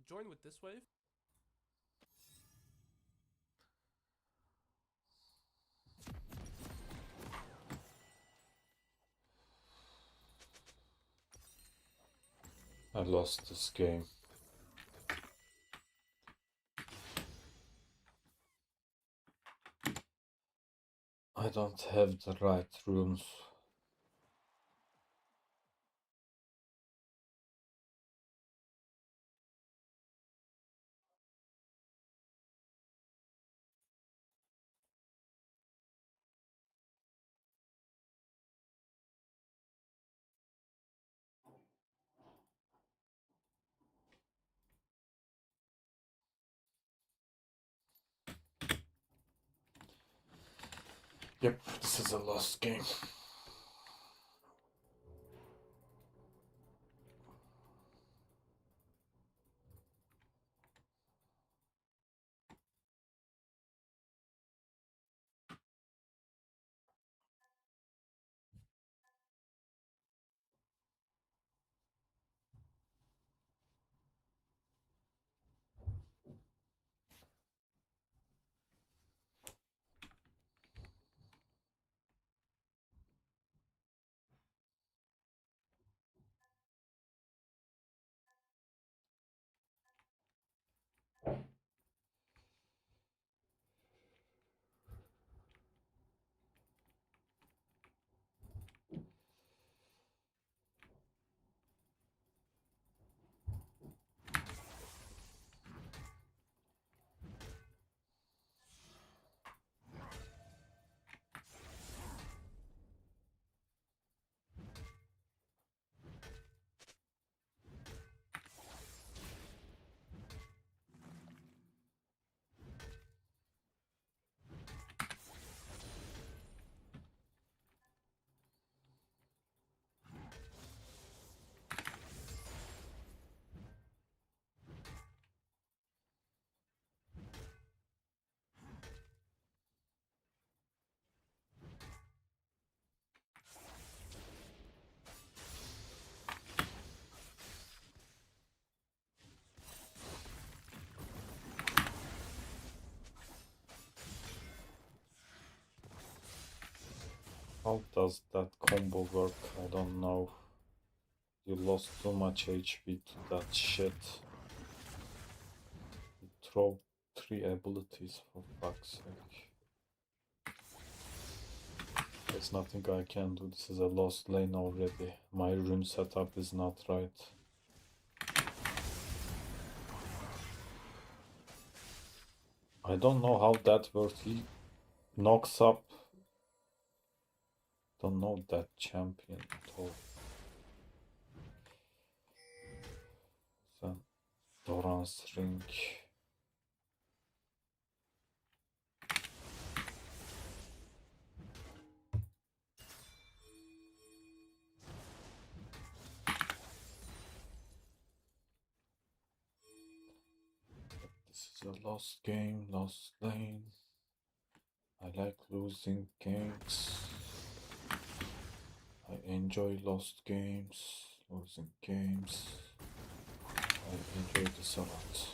join with this wave. I lost this game. I don't have the right runes. Yep, this is a lost game. How does that combo work? I don't know. You lost too much HP to that shit. You throw 3 abilities, for fuck's sake. There's nothing I can do. This is a lost lane already. My rune setup is not right. I don't know how that works. He knocks up. Don't know that champion at all. Then Doran's ring. This is a lost game, lost lane. I like losing games. I enjoy lost games, losing games. I enjoy this a lot.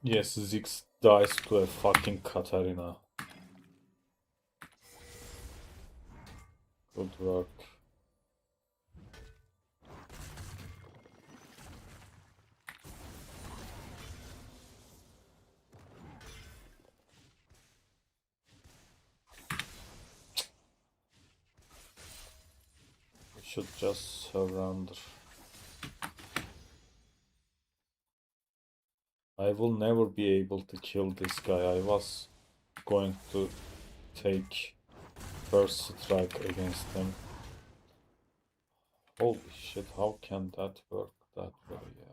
Yes, Ziggs dies to a fucking Katarina. Good work. We should just surrender. I will never be able to kill this guy. I was going to take first strike against him. Holy shit, how can that work that way? Yeah.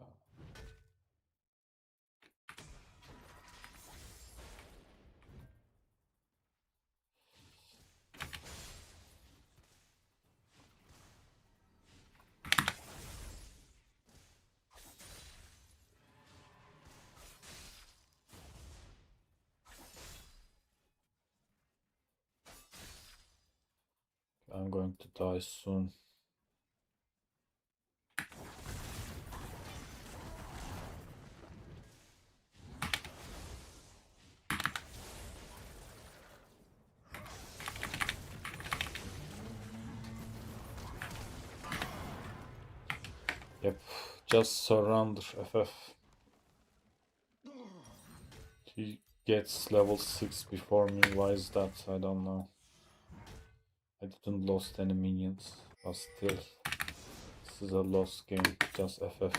I'm going to die soon. Yep, just surrender, FF. He gets level 6 before me, why is that? I don't know. I didn't lost any minions, but still, this is a lost game, just FF.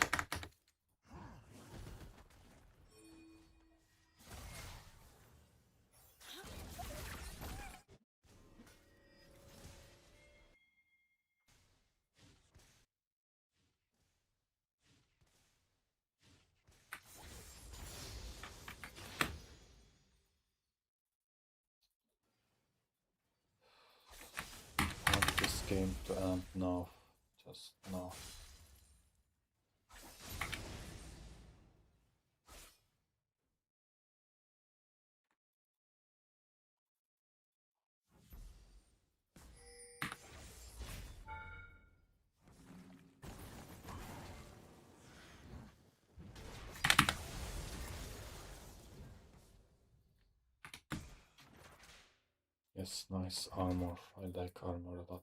I want this game to end now, just now. Yes, nice armor. I like armor a lot.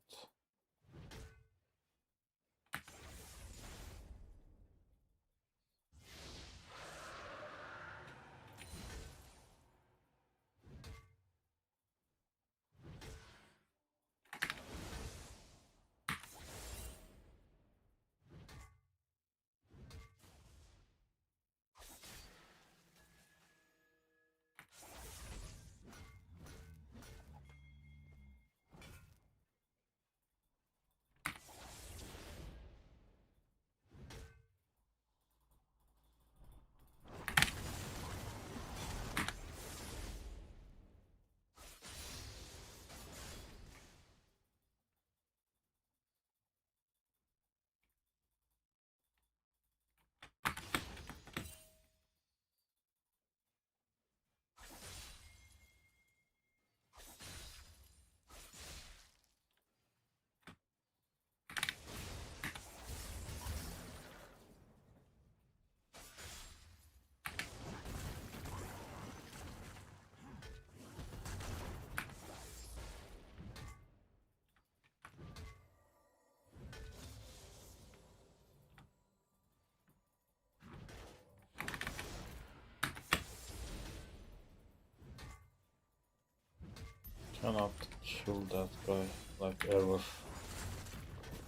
Cannot kill that guy like ever.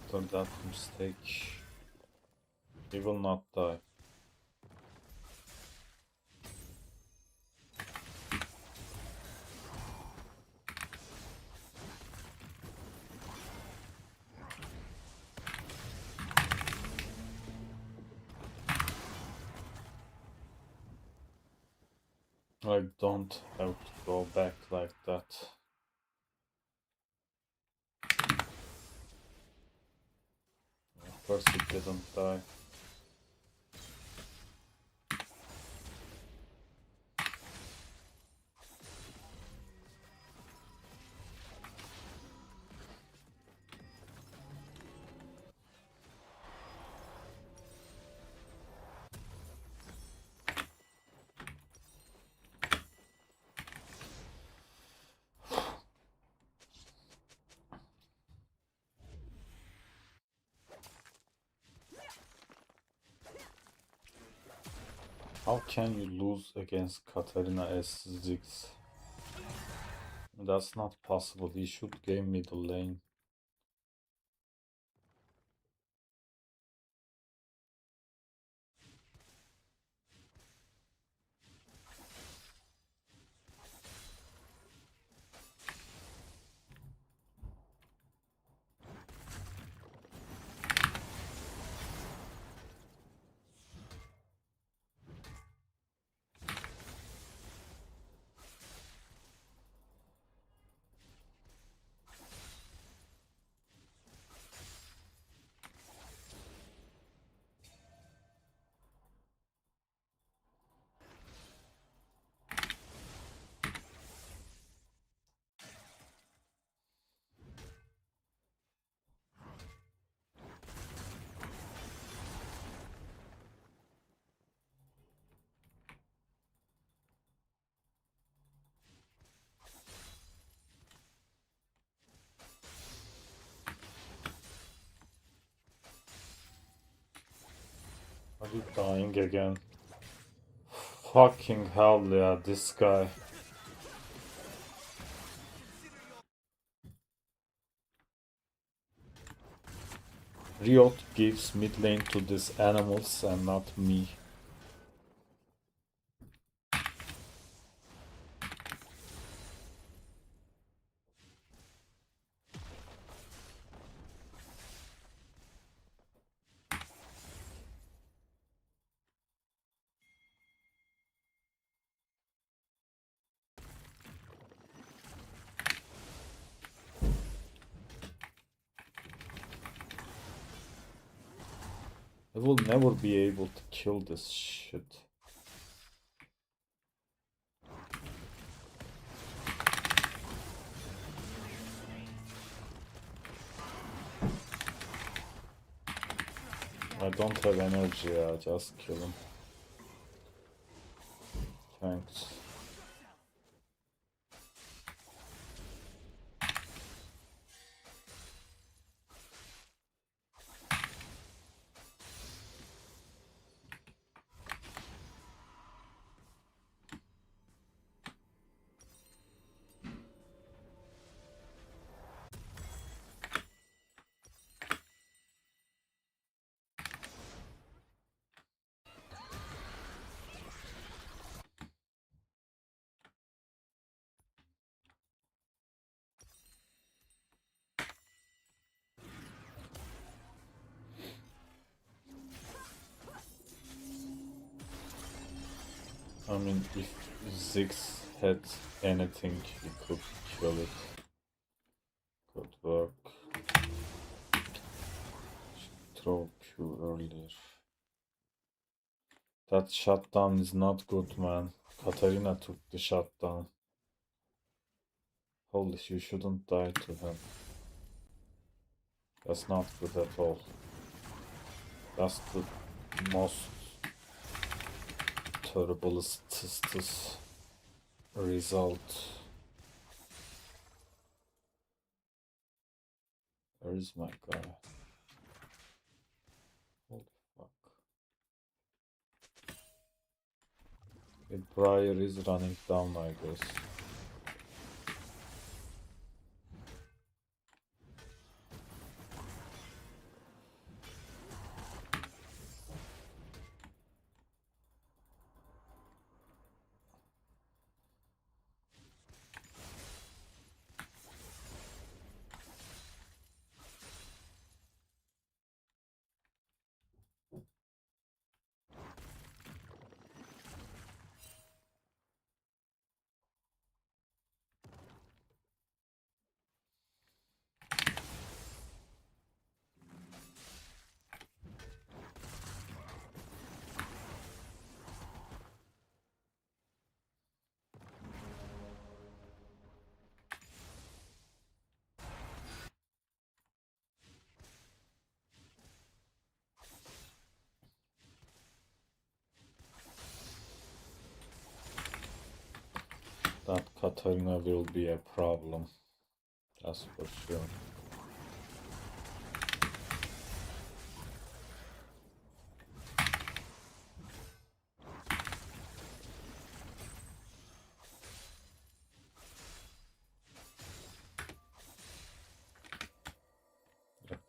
After that mistake, he will not die. I don't have to go back like that. Of course he didn't die. How can you lose against Katarina S6? That's not possible. He should game middle lane. you dying again? Fucking hell, yeah, this guy. Riot gives mid lane to these animals and not me. I will never be able to kill this shit. I don't have energy, I just kill him. Thanks. I mean, if Ziggs had anything, he could kill it. Good work. Should throw Q earlier. That shutdown is not good, man. Katarina took the shutdown. Holy shit, you shouldn't die to him. That's not good at all. That's the most terriblest result. Where is my guy? Holy fuck. The Briar is running down, I guess. That Katarina will be a problem. That's for sure. Yep.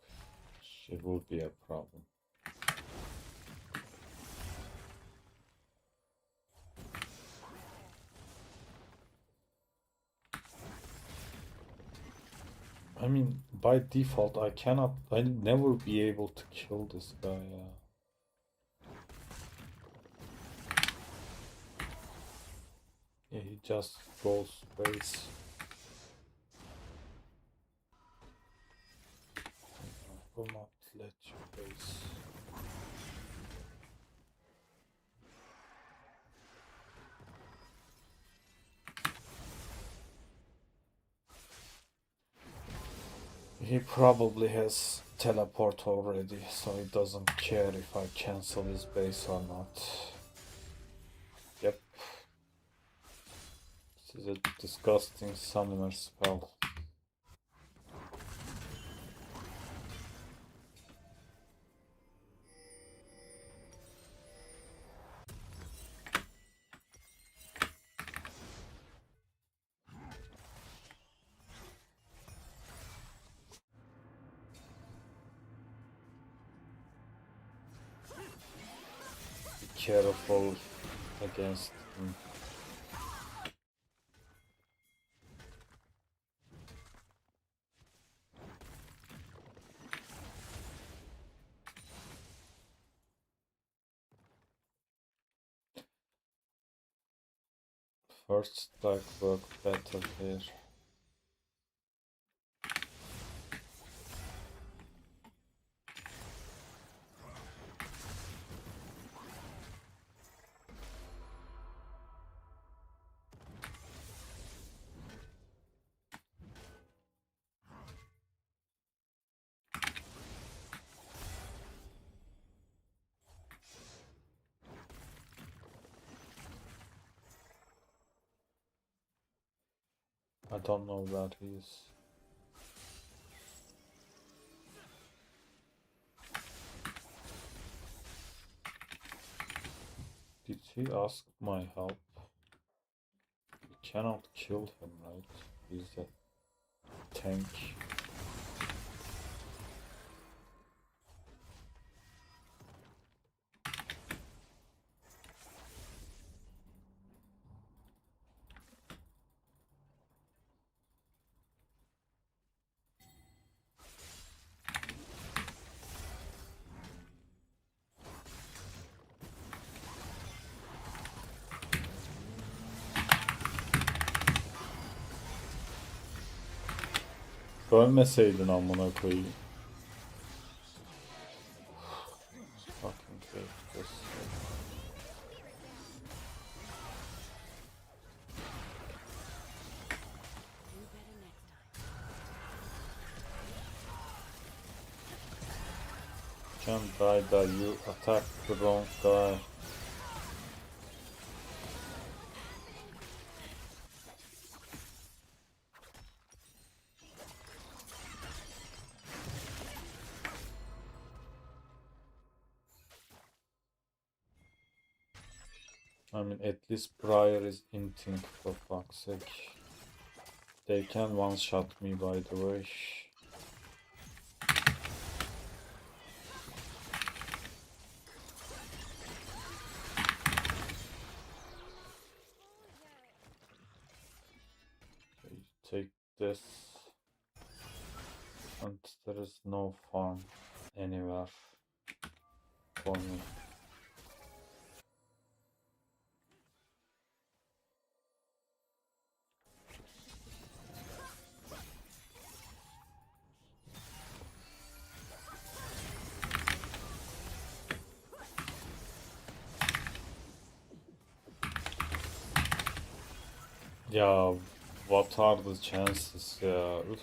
She will be a problem. I mean, by default, I'll never be able to kill this guy. Yeah, he just goes base. I will not let you base. He probably has teleport already, so he doesn't care if I cancel his base or not. Yep. This is a disgusting summoner spell. careful against him. First strike worked better here. I don't know where he is. Did he ask my help? We cannot kill him, right? He's a tank. Ölmeseydin amına koyayım. Fucking hate this. Can't die that you attacked the wrong guy. I mean, at least Briar is inting, for fuck's sake. They can one-shot me, by the way. Okay, take this. And there is no farm anywhere for me. Yeah, what are the chances? Yeah. Oof.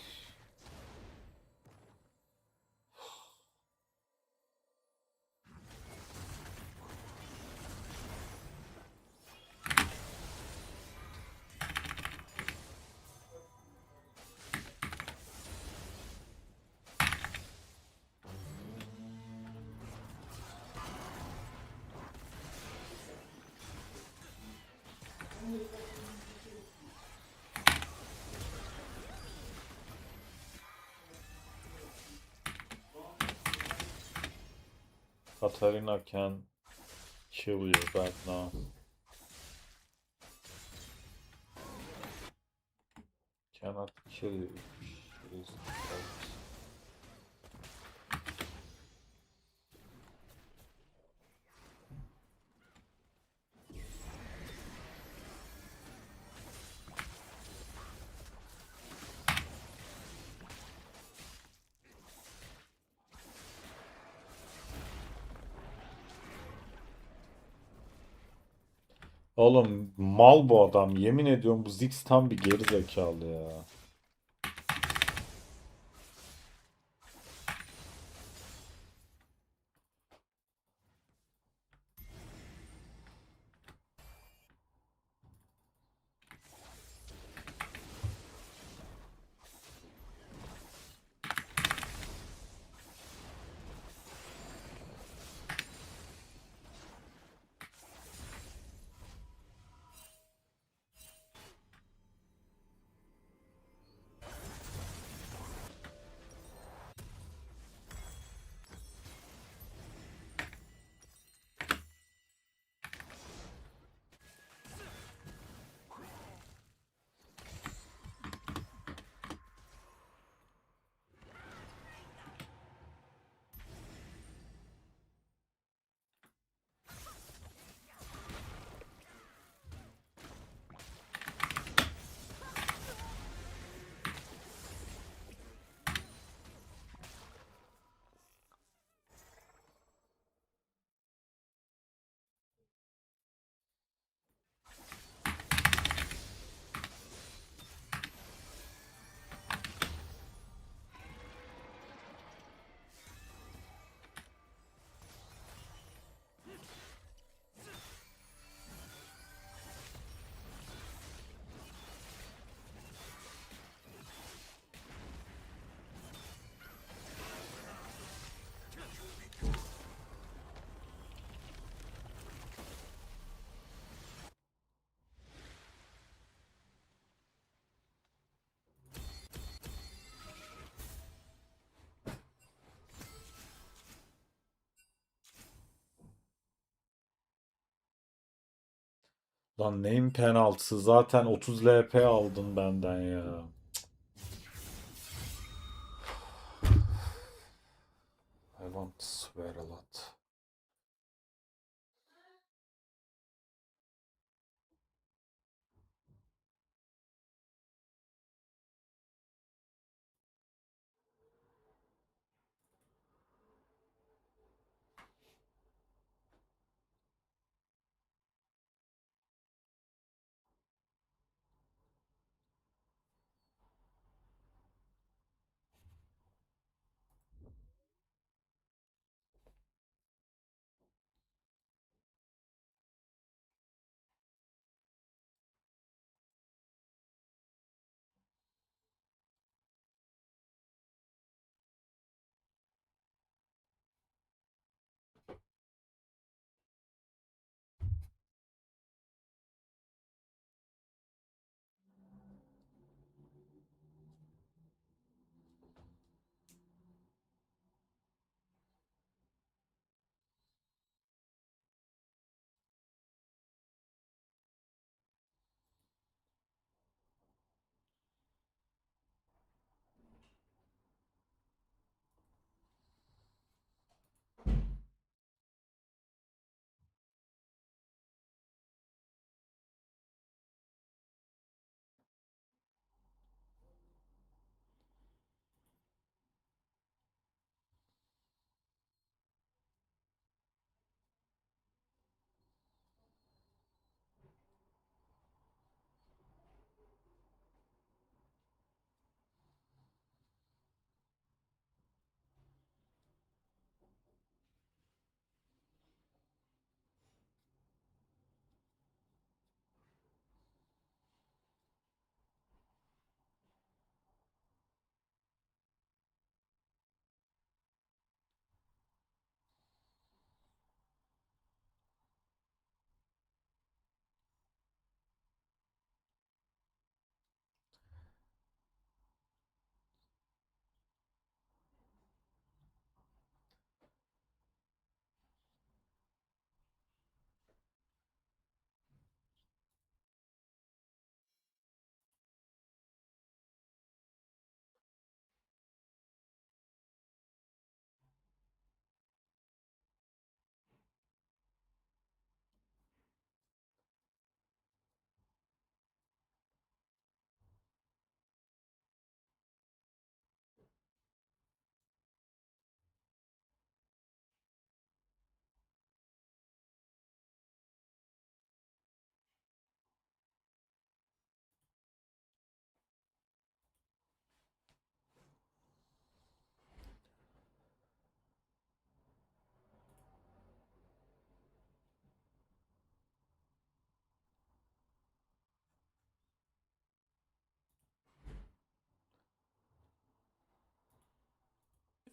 Katarina can kill you right now. Cannot kill you if she is dead. Oğlum mal bu adam. Yemin ediyorum bu Ziggs tam bir geri zekalı ya. Lan neyin penaltısı? Zaten 30 LP aldın benden ya. I want to swear a lot.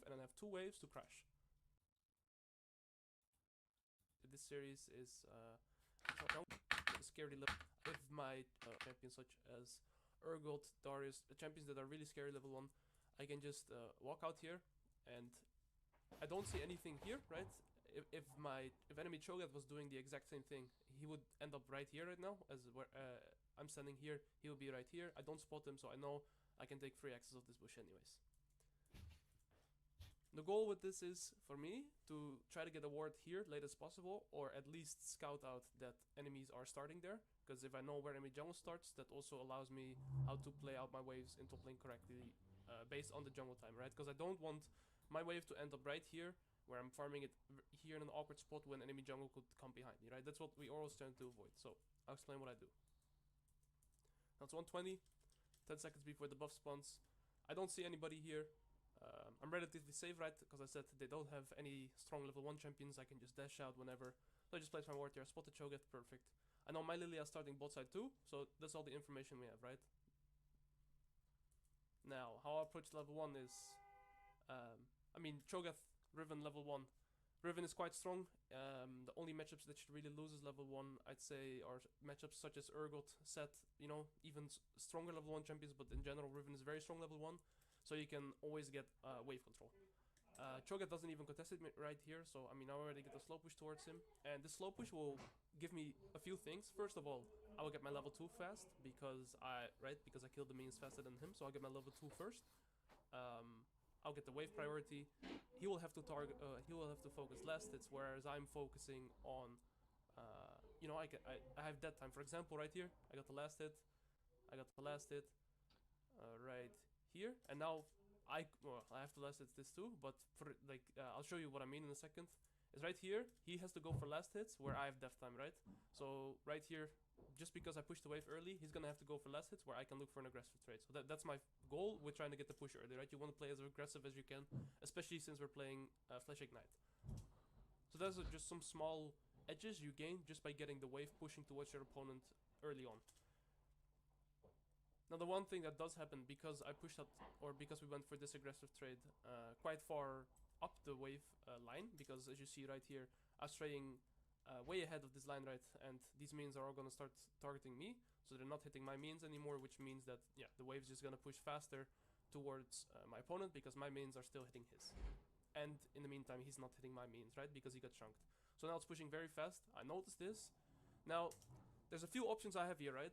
And then have 2 waves to crash. This series is scary level. With my champions such as Urgot, Darius, champions that are really scary level 1, I can just walk out here and I don't see anything here, right? If enemy Cho'Gath was doing the exact same thing, he would end up right here right now. As where I'm standing here, he will be right here. I don't spot him, so I know I can take free access of this bush anyways. The goal with this is, for me, to try to get a ward here late as possible, or at least scout out that enemies are starting there, because if I know where enemy jungle starts, that also allows me how to play out my waves in top lane correctly, based on the jungle time, right? Because I don't want my wave to end up right here, where I'm farming it here in an awkward spot when enemy jungle could come behind me, right? That's what we always trying to avoid, so I'll explain what I do. Now it's 120, 10 seconds before the buff spawns. I don't see anybody here. I'm relatively safe, right? Because I said they don't have any strong level 1 champions. I can just dash out whenever. So I just place my ward here. Spot the Cho'Gath, perfect. I know my Lilia is starting bot side too, so that's all the information we have, right? Now, how I approach level 1 is... I mean, Cho'Gath, Riven level 1. Riven is quite strong. The only matchups that should really lose is level 1, I'd say, are matchups such as Urgot, Set, you know, even stronger level 1 champions, but in general, Riven is very strong level 1. So you can always get wave control. Cho'Gath doesn't even contest it right here, so I mean I already get a slow push towards him, and this slow push will give me a few things. First of all, I will get my level 2 fast because I killed the minions faster than him, so I'll get my level 2 first. I'll get the wave priority. He will have to target. He will have to focus last hits, whereas I'm focusing on. I have dead time. For example, right here, I got the last hit. I got the last hit right here, and now I have to last hit this too. But for I'll show you what I mean in a second. Is right here. He has to go for last hits where I have death time, right? So right here, just because I pushed the wave early, he's gonna have to go for last hits where I can look for an aggressive trade. So that's my goal with trying to get the push early, right? You want to play as aggressive as you can, especially since we're playing Flash Ignite. So those are just some small edges you gain just by getting the wave pushing towards your opponent early on. Now the one thing that does happen because I pushed up, or because we went for this aggressive trade quite far up the wave line, because as you see right here, I was trading way ahead of this line, right, and these minions are all going to start targeting me, so they're not hitting my minions anymore, which means that the wave's just going to push faster towards my opponent because my minions are still hitting his, and in the meantime he's not hitting my minions, right, because he got chunked. So now it's pushing very fast. I noticed this. Now there's a few options I have here, right?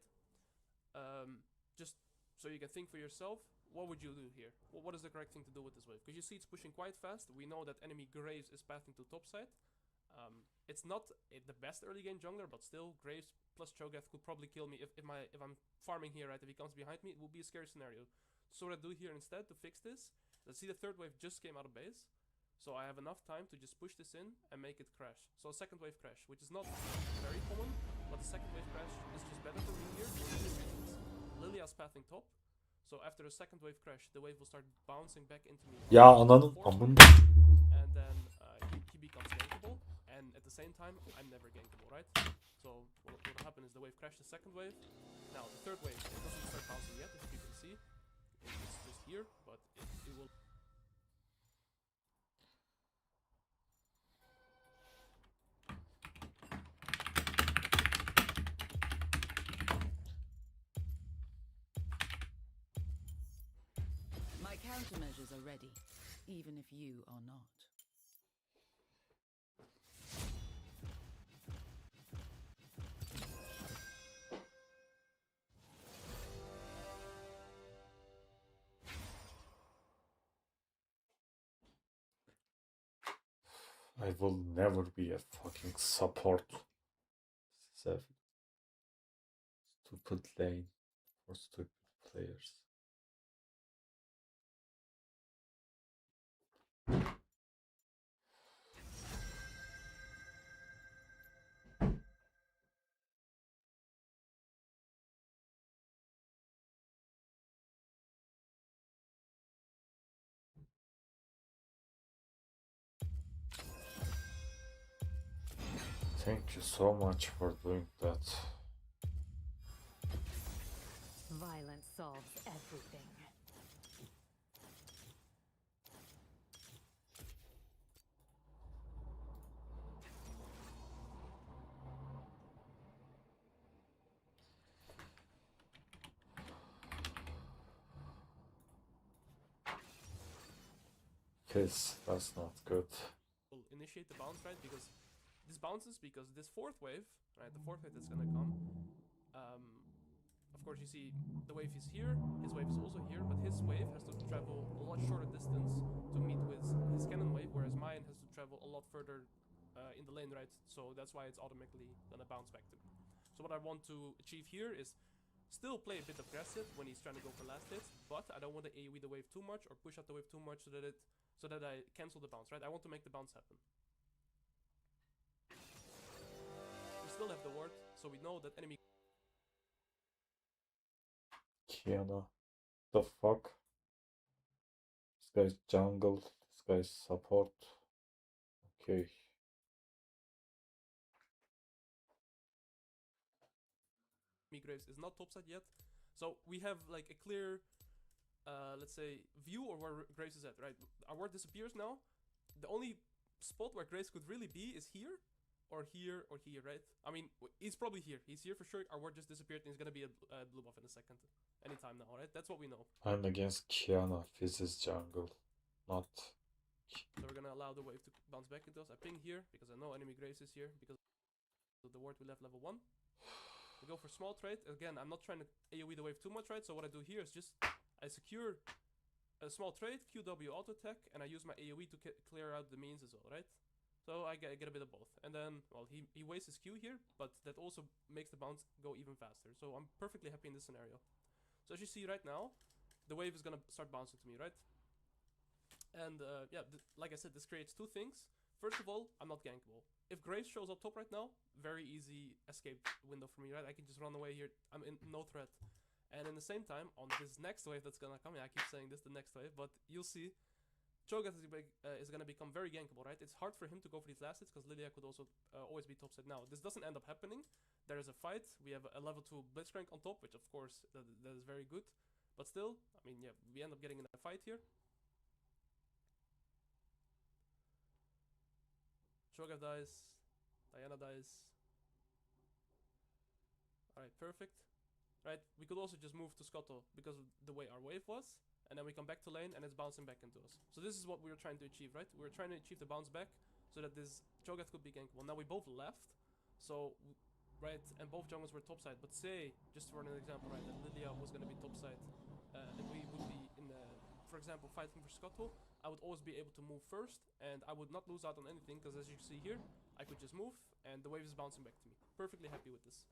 Just so you can think for yourself, what would you do here? What is the correct thing to do with this wave? Because you see it's pushing quite fast. We know that enemy Graves is pathing to topside. It's not the best early game jungler, but still, Graves plus Cho'Gath could probably kill me if I'm farming here, right? If he comes behind me, it would be a scary scenario. So what I do here instead to fix this, let's see the third wave just came out of base. So I have enough time to just push this in and make it crash. So a second wave crash, which is not very common, but the second wave crash is just better for me here for two reasons. Lilia's pathing top, so after a second wave crash, the wave will start bouncing back into me. Ya ananın amın. And then he becomes gankable, and at the same time, I'm never gankable, right? So what will happen is the wave crashed the second wave. Now the third wave, it doesn't start bouncing yet, as you can see. It's just here, but it will. My countermeasures are ready, even if you are not. I will never be a fucking support. Stupid lane for stupid players. Thank you so much for doing that. Violence solves everything. Yes, that's not good. Will initiate the bounce, right? Because this bounces because this fourth wave, right? The fourth wave that's gonna come. Of course, you see the wave is here, his wave is also here, but his wave has to travel a lot shorter distance to meet with his cannon wave, whereas mine has to travel a lot further in the lane, right? So that's why it's automatically gonna bounce back to me. So what I want to achieve here is still play a bit aggressive when he's trying to go for last hits, but I don't want to AoE the wave too much or push out the wave too much so that I cancel the bounce, right? I want to make the bounce happen. We still have the ward, so we know that enemy. Kiana. The fuck? This guy's jungle, this guy's support. Okay. Graves is not topside yet, so we have like a clear, let's say, view of where Graves is at, right? Our ward disappears now. The only spot where Graves could really be is here, or here, or here, right? I mean, he's probably here. He's here for sure. Our ward just disappeared, and he's gonna be a blue buff in a second. Anytime now, right? That's what we know. I'm against Kiana, Fizz's jungle. Not So we're gonna allow the wave to bounce back into us. I ping here because I know enemy Grace is here because of the ward we left level 1. We go for small trade. Again, I'm not trying to AoE the wave too much, right? So what I do here is just I secure a small trade, QW auto attack, and I use my AoE to clear out the means as well, right? So I get a bit of both. And then, well, he wastes his Q here, but that also makes the bounce go even faster. So I'm perfectly happy in this scenario. So as you see right now, the wave is gonna start bouncing to me, right? And yeah, like I said, this creates two things. First of all, I'm not gankable. If Graves shows up top right now, very easy escape window for me, right? I can just run away here. I'm in no threat. And in the same time, on this next wave that's gonna come, I keep saying this, the next wave, but you'll see, Cho'Gath is gonna become very gankable, right? It's hard for him to go for these last hits, because Lilia could also always be topside now. This doesn't end up happening. There is a fight. We have a level 2 Blitzcrank on top, which of course, that is very good. But still, I mean, yeah, we end up getting in a fight here. Cho'Gath dies. Diana dies. Alright, perfect. Right, we could also just move to Scuttle because of the way our wave was. And then we come back to lane and it's bouncing back into us. So this is what we were trying to achieve, right? We were trying to achieve the bounce back so that this Cho'Gath could be gankable. Now we both left. So, right, and both junglers were topside. But say, just for an example, right, that Lilia was going to be topside. And we would be in the, for example, fighting for Scuttle. I would always be able to move first, and I would not lose out on anything, because as you see here, I could just move, and the wave is bouncing back to me. Perfectly happy with this.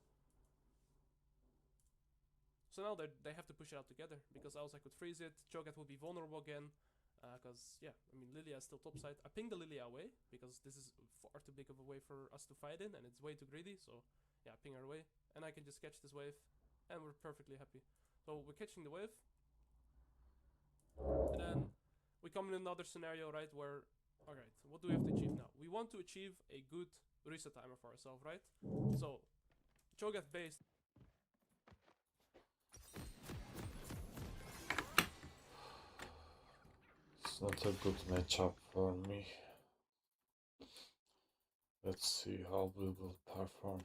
So now they have to push it out together, because else I could freeze it, Cho'Gath would be vulnerable again, because, yeah, I mean, Lilia is still topside. I pinged the Lilia away, because this is far too big of a way for us to fight in, and it's way too greedy, so, yeah, I ping her away, and I can just catch this wave, and we're perfectly happy. So we're catching the wave, and then we come in another scenario, right, where, alright, what do we have to achieve now? We want to achieve a good reset timer for ourselves, right? So, Cho'Gath based. It's not a good matchup for me. Let's see how we will perform.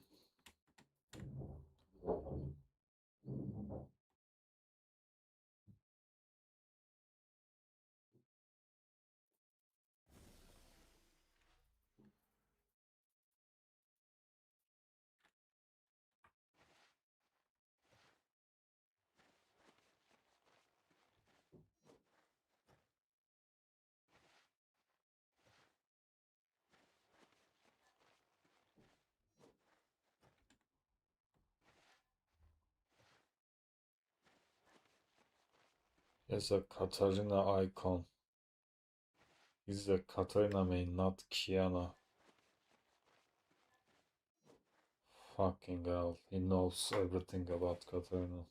It's a Katarina icon. He's a Katarina main, not Kiana. Fucking hell, he knows everything about Katarina.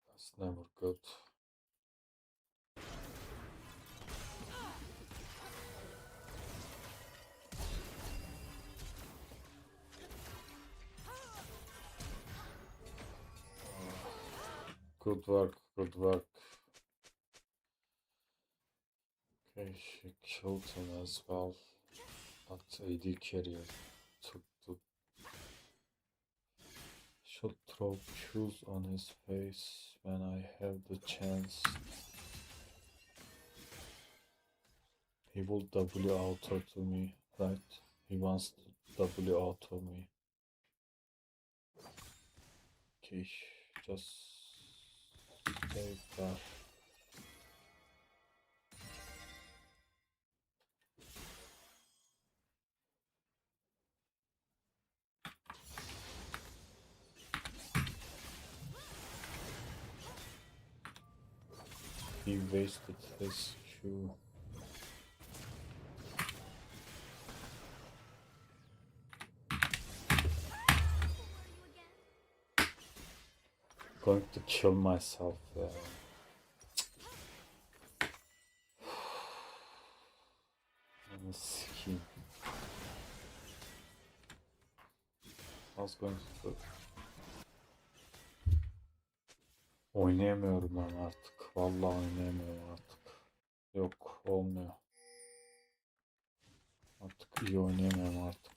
That's never good. Good work, good work. Okay, she killed him as well. But AD carrier took the... Should throw Q's on his face when I have the chance. He will W auto to me, right? He wants to W auto me. Okay, just stay there. He wasted his Q. Going to kill myself. Skin. I was going to... Oynayamıyorum ben artık. Vallahi oynayamıyorum artık. Yok, olmuyor. Artık iyi oynayamıyorum artık.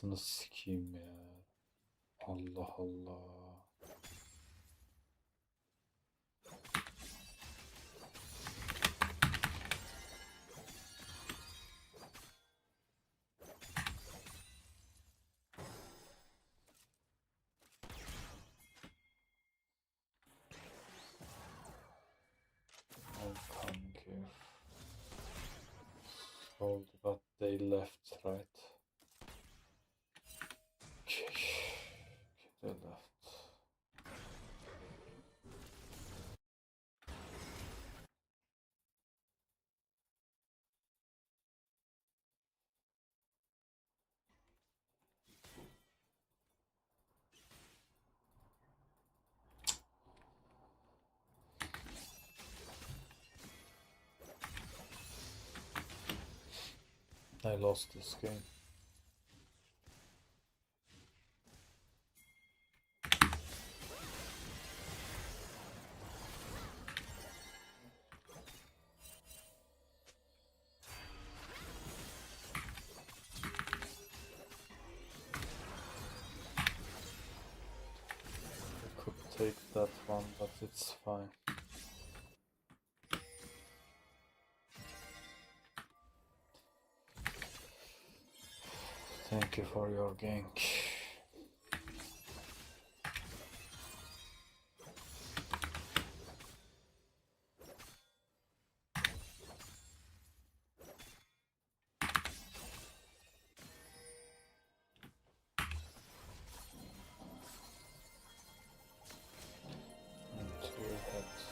Anasını sikeyim ya. Allah Allah. I'm coming here. Sold, but they left, right? Okay. They left. I lost this game. I could take that one, but it's fine. Thank you for your gank. And two heads.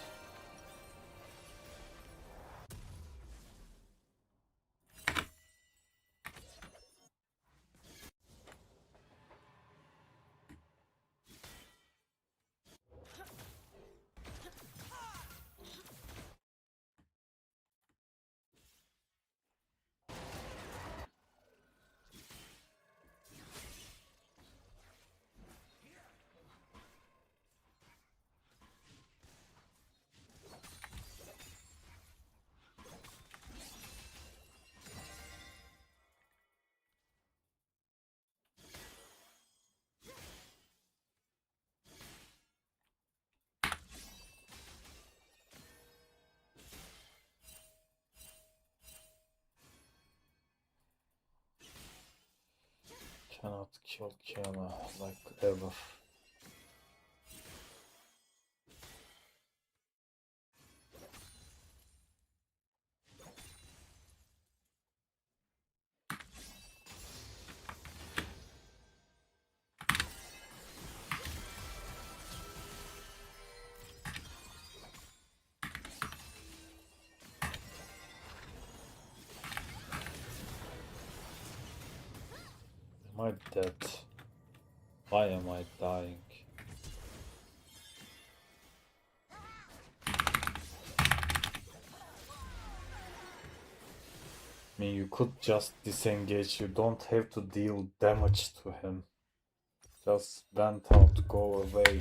Cannot kill Kiana like ever. Am I dead? Why am I dying? I mean, you could just disengage, you don't have to deal damage to him. Just vent out, go away.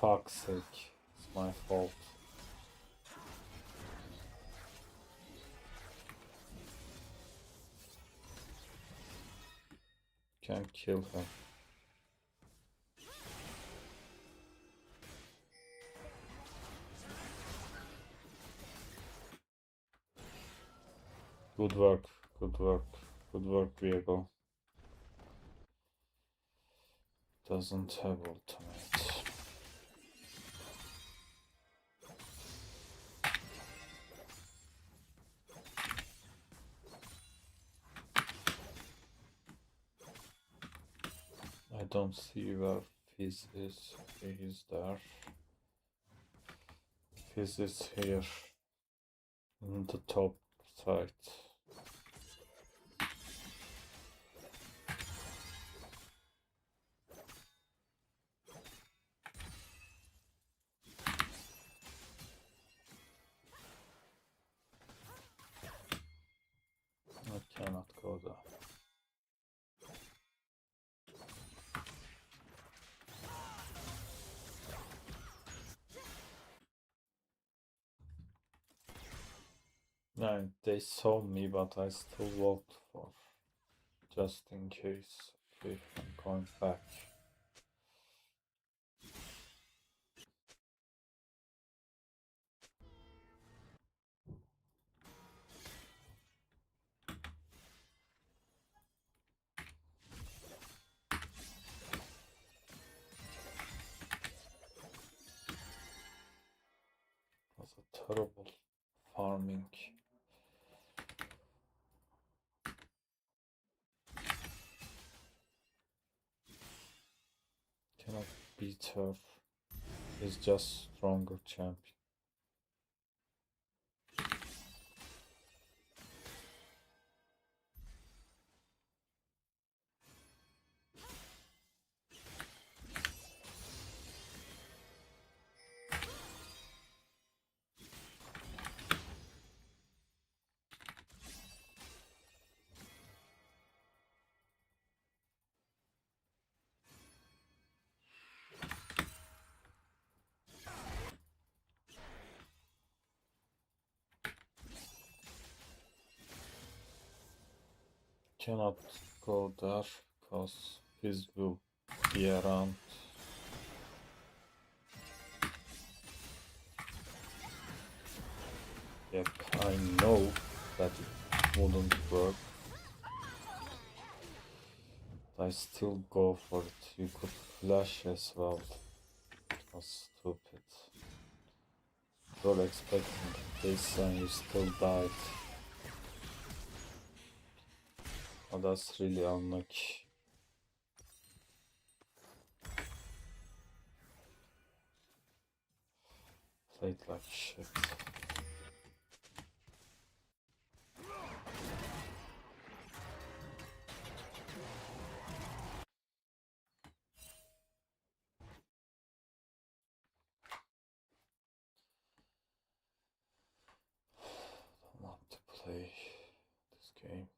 Fuck's sake, it's my fault. Can't kill him. Good work, good work, good work, Viego. Doesn't have ultimate. I don't see where Fizz is. He's there. Fizz is here. In the top side. I cannot go there. No, they saw me, but I still walked for just in case. Okay, I'm going back. Was a terrible farming. Cannot beat her. He's just stronger champion. Cannot go there because Fizz will be around. Yep, I know that it wouldn't work. I still go for it. You could flash as well. It was stupid. You were expecting this and you still died. Oh, that's really unlucky. Played like shit. Don't want to play this game.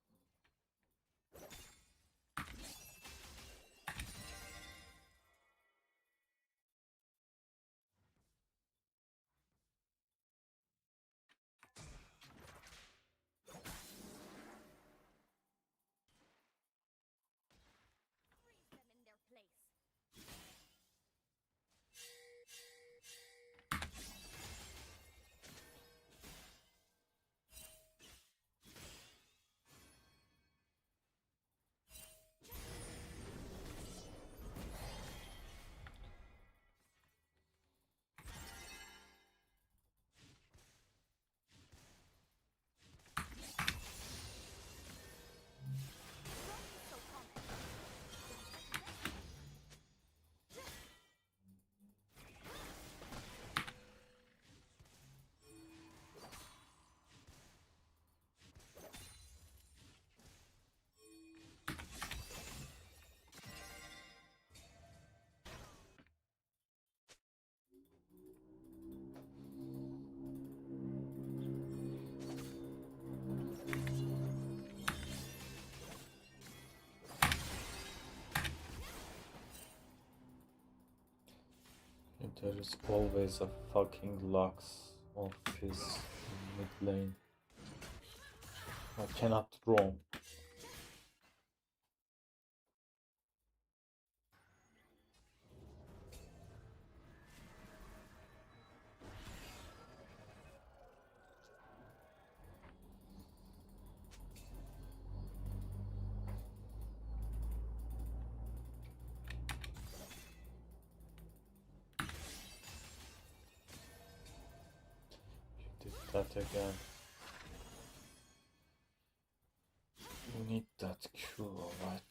There is always a fucking Lux of his mid lane. I cannot roam. You did that again. You need that Q, alright.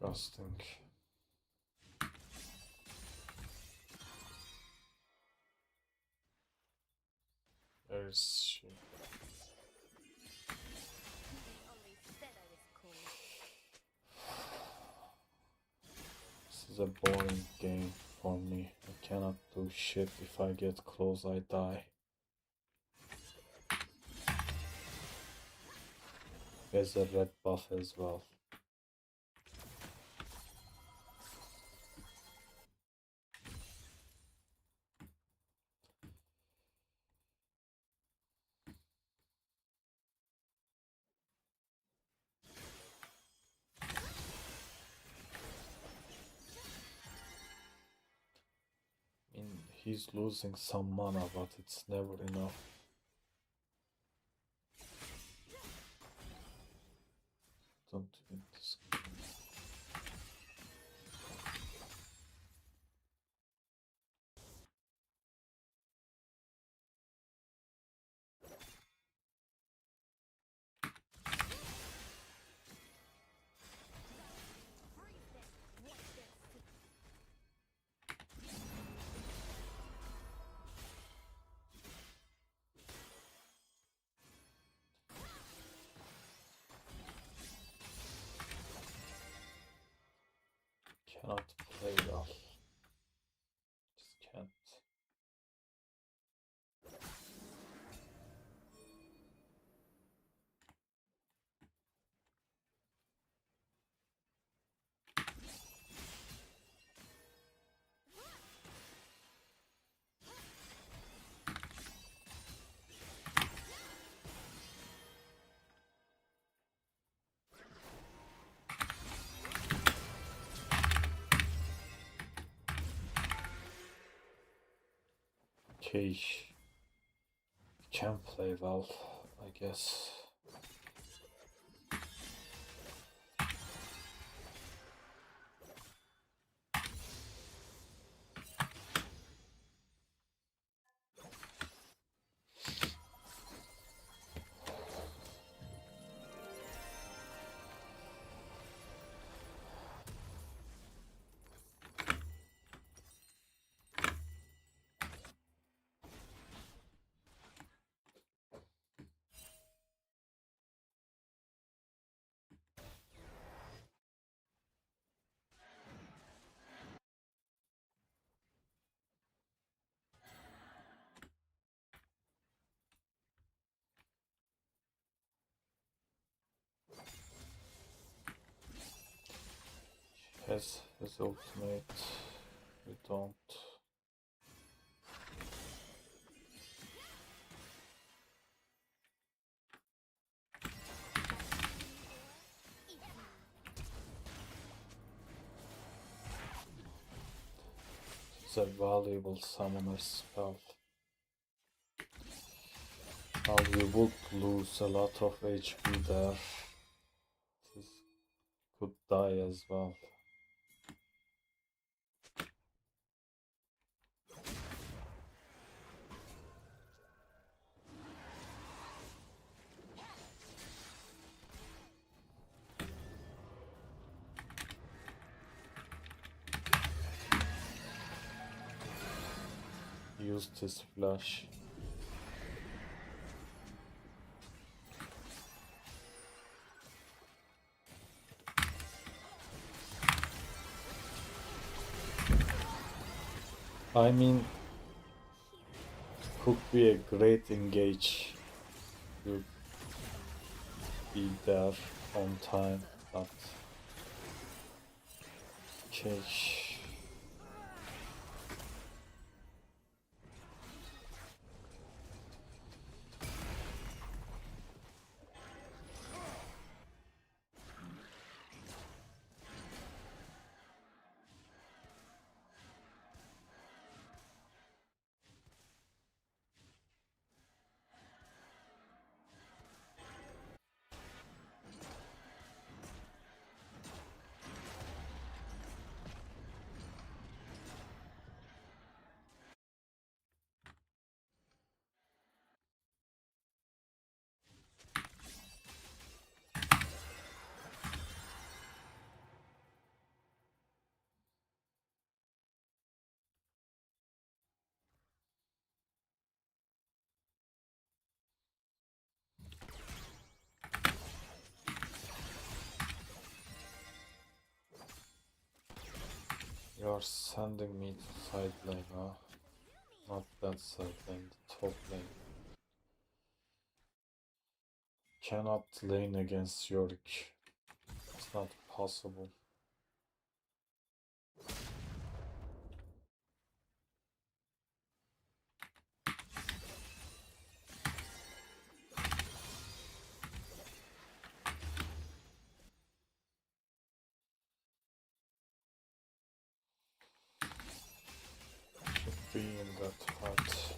Disgusting. Where is she? They always said I was is a boring game for me. I cannot do shit. If I get close, I die. There's a red buff as well. I mean, he's losing some mana, but it's never enough. Don't win this game. Cannot play well. Just can't. Okay, can play well, I guess. Has his ultimate. We don't. It's a valuable summoner spell. Now we would lose a lot of HP there. This could die as well. Used his flash. I mean, could be a great engage. You be there on time, but okay. You're sending me to side lane, huh? Not that side lane, the top lane. Cannot lane against Yorick. It's not possible. Should be in that hut.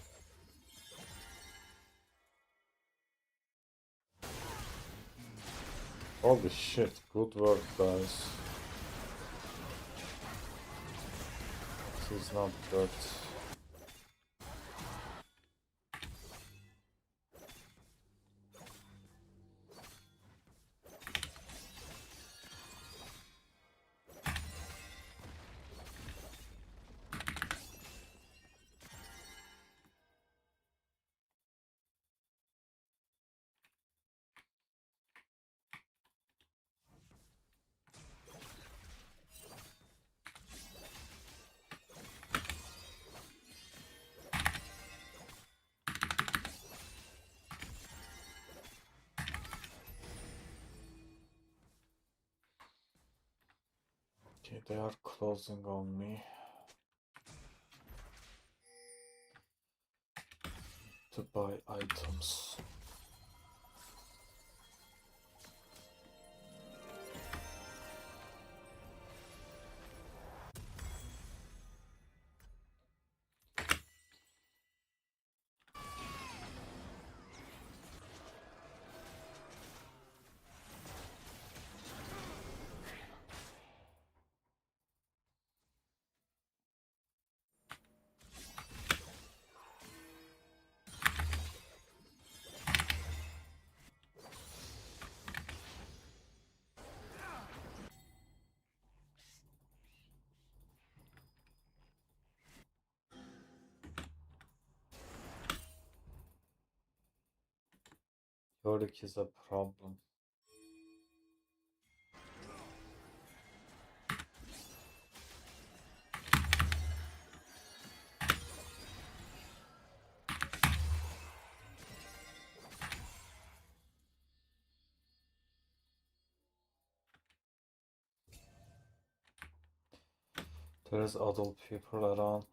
Holy shit, good work guys. This is not good. Okay, they are closing on me. To buy items. Yorick is a problem. There's adult people around.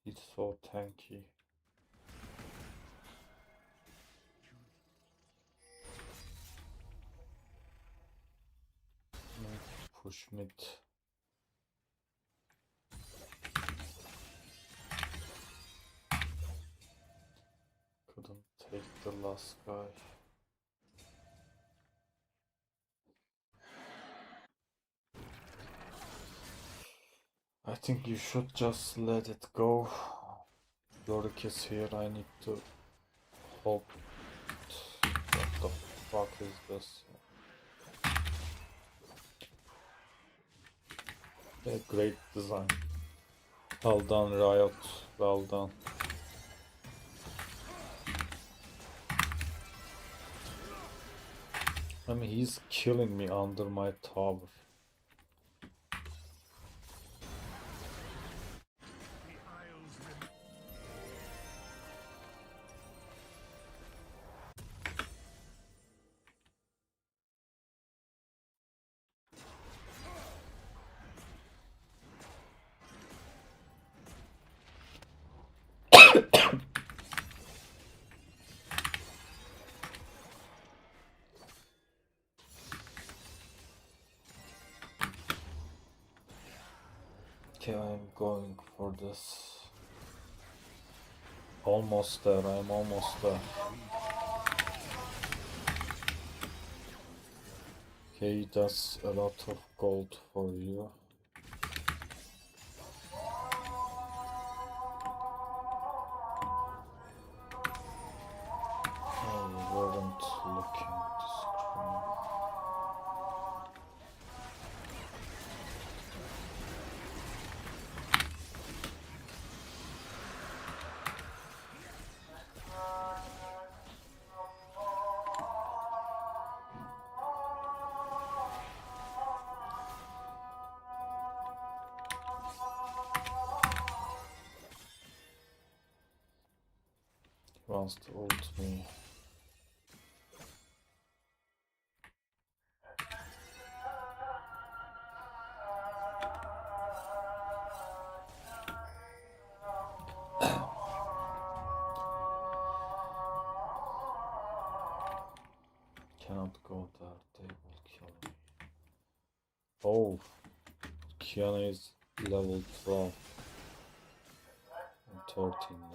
It's so tanky. Push mid. Couldn't take the last guy. I think you should just let it go. Yorick is here, I need to hope. What the fuck is this? Yeah, great design. Well done, Riot. Well done. I mean, he's killing me under my tower. Okay, I'm going for this. Almost there, I'm almost there. Okay, that's a lot of gold for you. I weren't looking at the screen. cast ult me. Cannot go there, they will kill me. Oh, Kiana is level 12 and 13 now.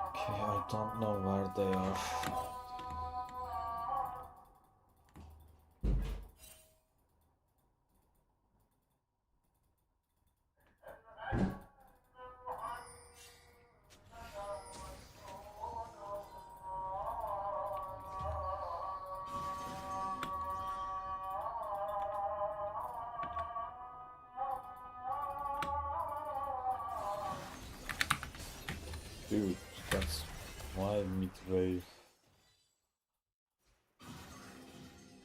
Okay, I don't know where they are. Dude, that's my mid wave.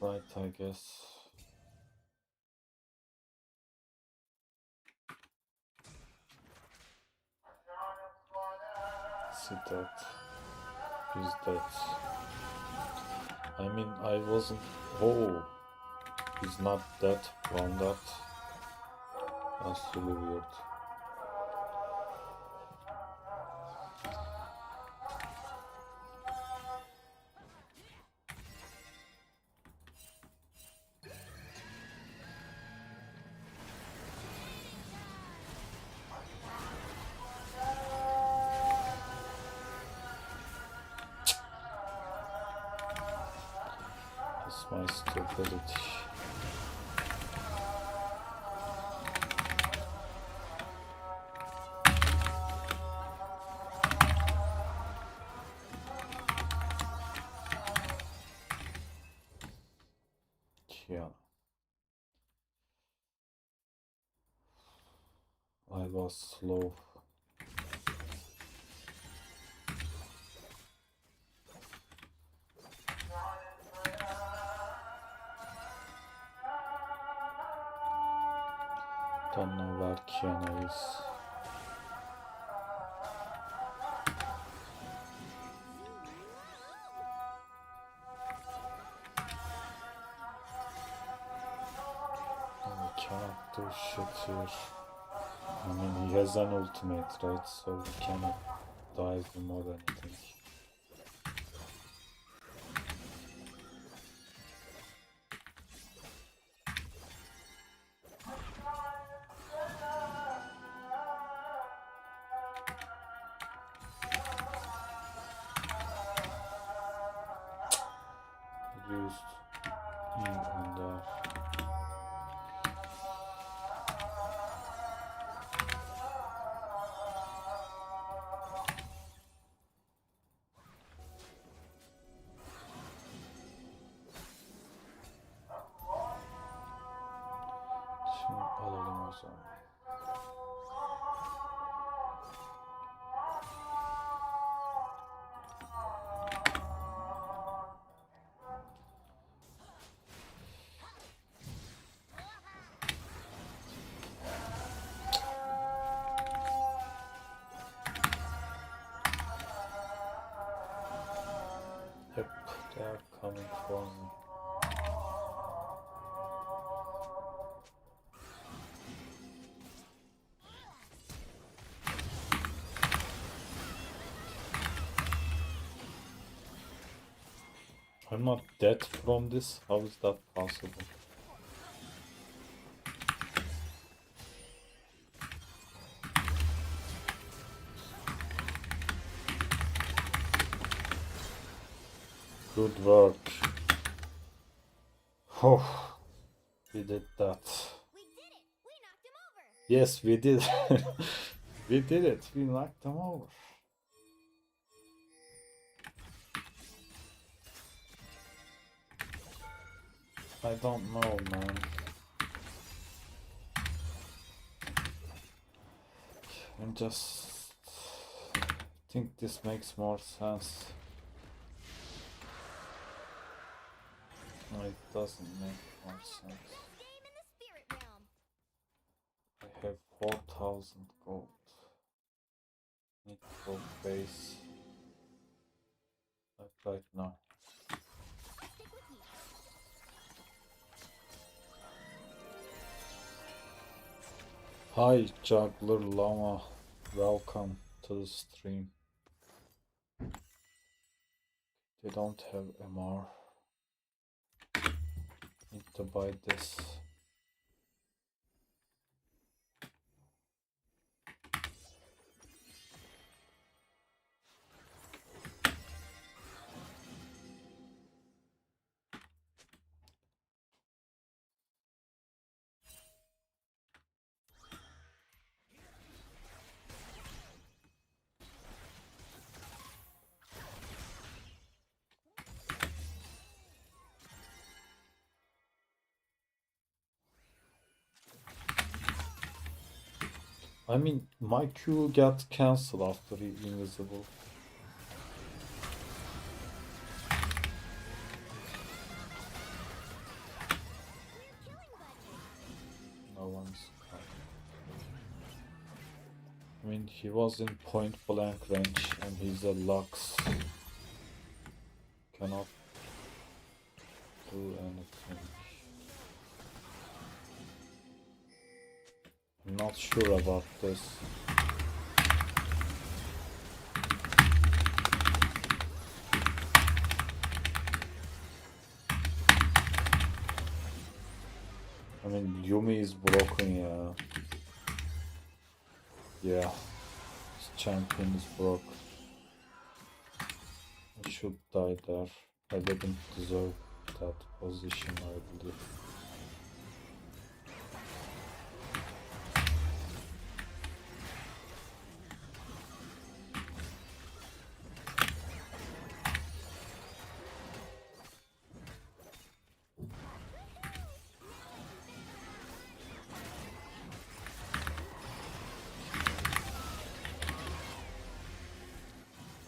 Right, I guess. See that. Is that. I mean, I wasn't. Oh, he's not dead from that. That's really weird. That's my stupidity. Yeah. I was slow. Don't know where Kiana is. We cannot do shit here. I mean, he has an ultimate, right? So we cannot dive him or anything. Used E on there. Şimdi alalım o zaman. Yep, they are coming for me. I'm not dead from this. How is that possible? Good work. Oh, we did that. We did it! We knocked him over! Yes, we did. We did it. We knocked them over. I don't know, man. I just think this makes more sense. No, it doesn't make more sense. Game in the spirit realm. 4,000 gold. Need to go base. Like right now. Hi Juggler Llama, welcome to the stream. They don't have MR. Need to buy this. I mean, my Q got cancelled after he invisible. No one's coming. I mean, he was in point blank range and he's a Lux. Cannot do anything. I'm not sure about this. I mean, Yumi is broken, yeah. Yeah, his champion is broke. I should die there. I didn't deserve that position, I believe.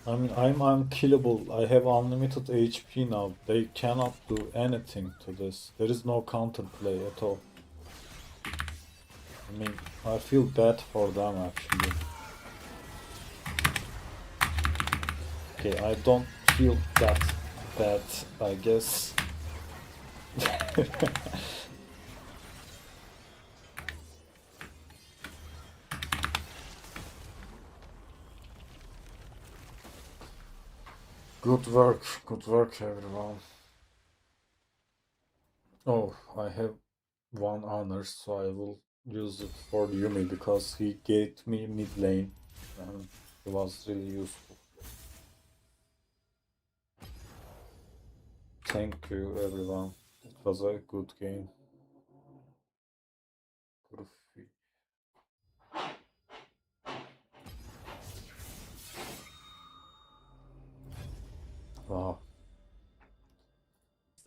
I mean, I'm unkillable. I have unlimited HP now. They cannot do anything to this. There is no counterplay at all. I mean, I feel bad for them actually. Okay, I don't feel that bad, I guess. Good work everyone. Oh, I have one honor, so I will use it for Yumi because he gave me mid lane and it was really useful. Thank you everyone. It was a good game. Goofy. Wow.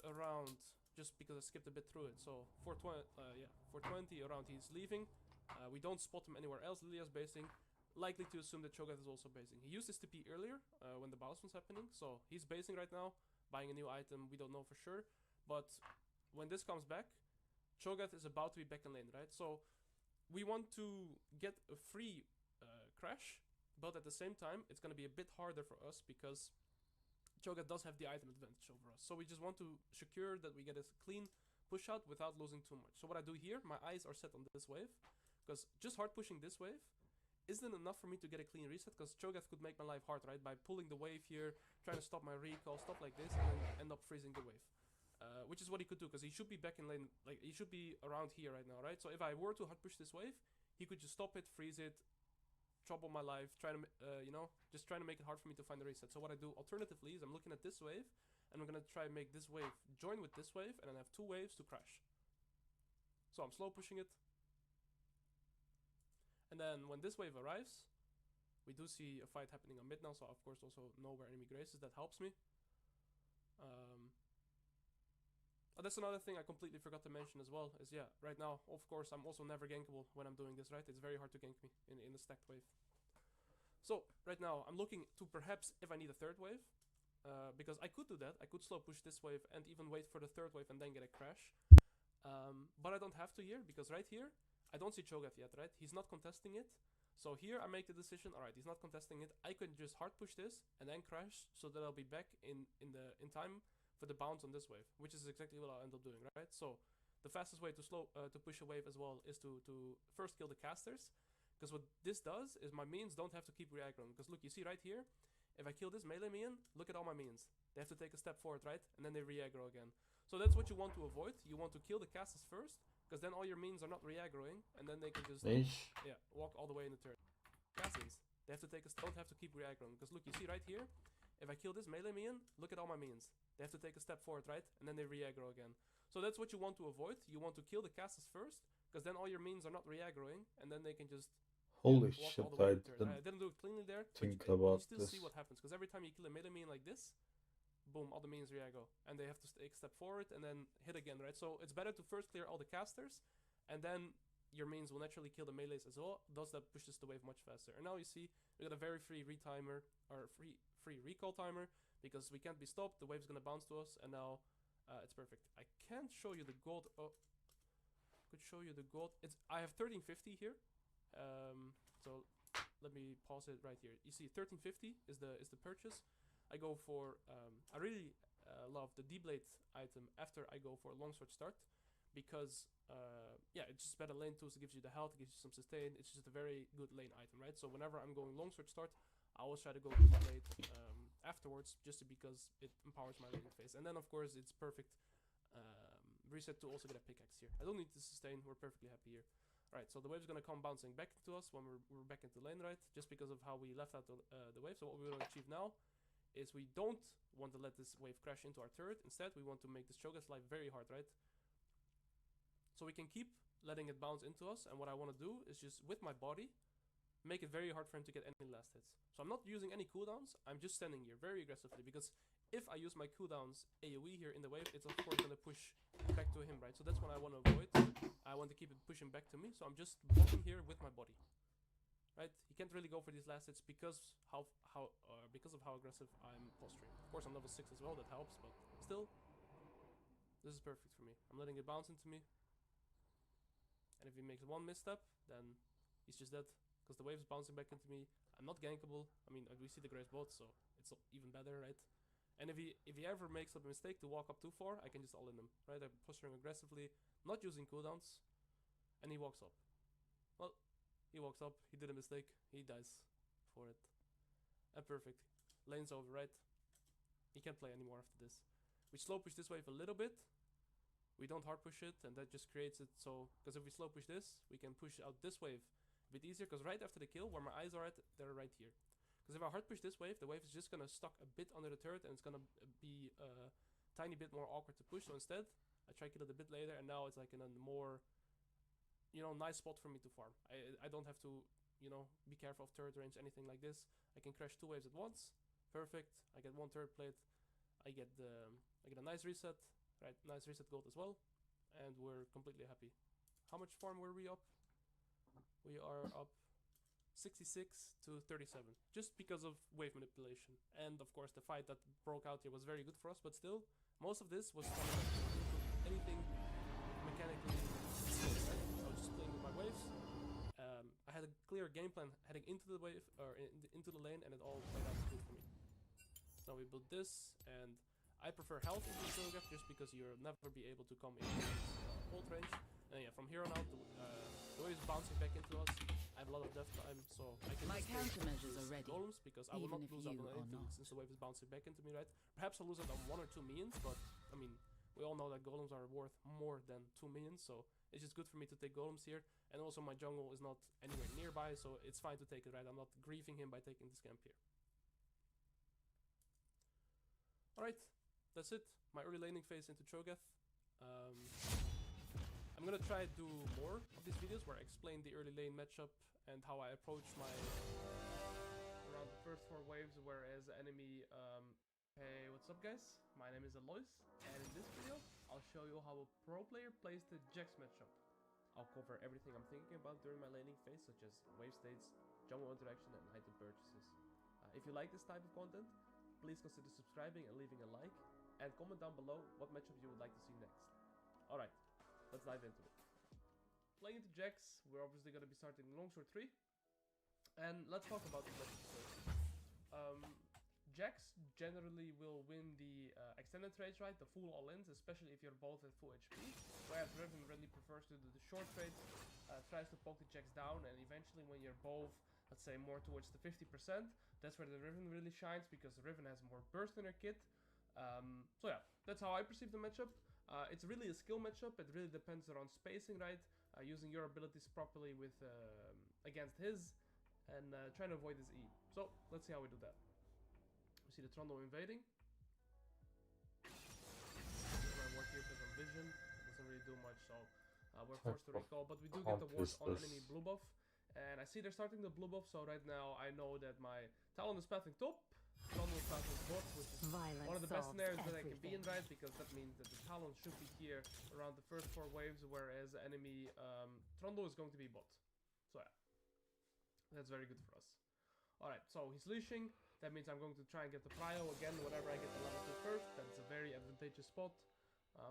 Around, just because I skipped a bit through it. So 420 around he's leaving. We don't spot him anywhere else. Lilia's basing. Likely to assume that Cho'Gath is also basing. He used his TP earlier when the bounce was happening, so he's basing right now, buying a new item. We don't know for sure, but when this comes back, Cho'Gath is about to be back in lane, right? So we want to get a free crash, but at the same time, it's gonna be a bit harder for us because Cho'Gath does have the item advantage over us. So we just want to secure that we get a clean push out without losing too much. So what I do here, my eyes are set on this wave, because just hard pushing this wave isn't enough for me to get a clean reset, because Cho'Gath could make my life hard, right? By pulling the wave here, trying to stop my recall, stuff like this, and then end up freezing the wave. Which is what he could do, because he should be back in lane, like he should be around here right now, right? So if I were to hard push this wave, he could just stop it, freeze it, trouble my life, trying to, just trying to make it hard for me to find the reset. So what I do alternatively is I'm looking at this wave, and I'm gonna try and make this wave join with this wave, and then have two waves to crash. So I'm slow pushing it. And then when this wave arrives, we do see a fight happening on mid now, so of course also know where enemy graces, that helps me. That's another thing I completely forgot to mention as well, is yeah, right now, of course, I'm also never gankable when I'm doing this, right? It's very hard to gank me in the stacked wave. So, right now, I'm looking to perhaps, if I need a third wave, because I could do that, I could slow push this wave and even wait for the third wave and then get a crash. But I don't have to here, because right here, I don't see Cho'Gath yet, right? He's not contesting it. So here I make the decision, alright, he's not contesting it. I could just hard push this and then crash so that I'll be back in time for the bounce on this wave, which is exactly what I'll end up doing, right? So the fastest way to push a wave as well is to first kill the casters, because what this does is my minions don't have to keep reaggroing. Because look, you see right here, if I kill this melee minion, look at all my minions. They have to take a step forward, right? And then they reaggro again. So that's what you want to avoid. You want to kill the casters first, because then all your minions are not reaggroing, and then they can just walk all the way in the turn. Castings, they have to take a don't have to keep reaggroing. Because look, you see right here, if I kill this melee minion, look at all my minions. They have to take a step forward, right? And then they reaggro again. So that's what you want to avoid. You want to kill the casters first, because then all your minions are not reaggroing, and then they can just Holy walk shit, all the way I in the turn. I didn't didn't do it cleanly there, think but you about still this. see what happens. Because every time you kill a melee minion like this, boom, all the minions reaggro, and they have to take a step forward and then hit again, right? So it's better to first clear all the casters, and then your minions will naturally kill the melees as well. Thus that pushes the wave much faster. And now you see we got a very free retimer or free recall timer, because we can't be stopped. The wave's gonna bounce to us, and now it's perfect. I can't show you the gold. Oh, could show you the gold. I have 1350 here. So let me pause it right here. You see 1350 is the purchase. I go for I really love the D-Blade item after I go for a longsword start, because yeah, it's just better lane tools. It gives you the health, it gives you some sustain. It's just a very good lane item, right? So whenever I'm going longsword start, I always try to go to D-Blade afterwards, just because it empowers my laning phase. And then of course it's perfect reset to also get a pickaxe here. I don't need to sustain, we're perfectly happy here. Alright, so the wave's gonna come bouncing back to us when we're back into lane, right? Just because of how we left out the wave. So what we're gonna achieve now is we don't want to let this wave crash into our turret. Instead, we want to make this Cho'Gath's life very hard, right? So we can keep letting it bounce into us, and what I want to do is just, with my body, make it very hard for him to get any last hits. So I'm not using any cooldowns, I'm just standing here very aggressively, because if I use my cooldowns AoE here in the wave, it's of course going to push back to him, right? So that's what I want to avoid. I want to keep it pushing back to me, so I'm just blocking here with my body. Right? He can't really go for these last hits because because of how aggressive I'm posturing. Of course I'm level 6 as well, that helps, but still, this is perfect for me. I'm letting it bounce into me. And if he makes one misstep, then he's just dead, because the wave is bouncing back into me. I'm not gankable. I mean, we see the Grace both, so it's even better, right? And if he ever makes a mistake to walk up too far, I can just all in him, right? I'm posturing aggressively, not using cooldowns, and he walks up. Well, he walks up, he did a mistake, he dies for it. And perfect. Lane's over, right? He can't play anymore after this. We slow push this wave a little bit. We don't hard push it, and that just creates it so... Because if we slow push this, we can push out this wave a bit easier, because right after the kill, where my eyes are at, they're right here. Because if I hard push this wave, the wave is just gonna stuck a bit under the turret, and it's gonna be a tiny bit more awkward to push. So instead, I try to kill it a bit later, and now it's like in a more, you know, nice spot for me to farm. I don't have to, you know, be careful of turret range, anything like this. I can crash 2 waves at once. Perfect. I get 1 turret plate. I get a nice reset. Right, nice reset gold as well. And we're completely happy. How much farm were we up? We are up 66 to 37, just because of wave manipulation. And of course the fight that broke out here was very good for us, but still, most of this was coming up. Anything mechanically, so I was just playing with my waves. I had a clear game plan heading into the wave, or into the lane, and it all played out good for me. Now we built this, and I prefer health into the Cho'Gath just because you'll never be able to come in ult range. And yeah, from here on out, the wave is bouncing back into us. I have a lot of death time, so I can My countermeasures are ready, golems, because I will not lose out on anything since the wave is bouncing back into me, right? Perhaps I'll lose out on 1 or 2 minions, but I mean, we all know that golems are worth more than 2 minions, so it's just good for me to take golems here. And also my jungle is not anywhere nearby, so it's fine to take it, right? I'm not griefing him by taking this camp here. Alright, that's it. My early laning phase into Cho'Gath. I'm gonna try to do more of these videos where I explain the early lane matchup and how I approach my around the first 4 waves, whereas the enemy. Hey, what's up guys? My name is Alois, and in this video I'll show you how a pro player plays the Jax matchup. I'll cover everything I'm thinking about during my laning phase, such as wave states, jungle interaction, and item purchases. If you like this type of content, please consider subscribing and leaving a like, and comment down below what matchup you would like to see next. Alright, let's dive into it. playing into Jax, we're obviously going to be starting Longsword 3. And let's talk about the matchup first. Jax generally will win the extended trades, right? The full all-ins, especially if you're both at full HP. Whereas Riven really prefers to do the short trades, tries to poke the Jax down, and eventually when you're both, let's say, more towards the 50%, that's where the Riven really shines, because the Riven has more burst in her kit. So yeah, that's how I perceive the matchup. It's really a skill matchup. It really depends on spacing, right? Using your abilities properly with against his, and trying to avoid his E. So let's see how we do that. We see the Trundle invading. My ward here says on vision. Doesn't really do much, so we're forced to recall. But we do get the ward on enemy blue buff. And I see they're starting the blue buff, so right now I know that my Talon is pathing top. Trundle is pathing bot, which is Violence one of the best solves scenarios that I can be in, everything. right? Because that means that the Talon should be here around the first 4 waves, whereas the enemy Trundle is going to be bot. So yeah, that's very good for us. Alright, so he's leashing. That means I'm going to try and get the prio again whenever I get the level 2 first. That's a very advantageous spot.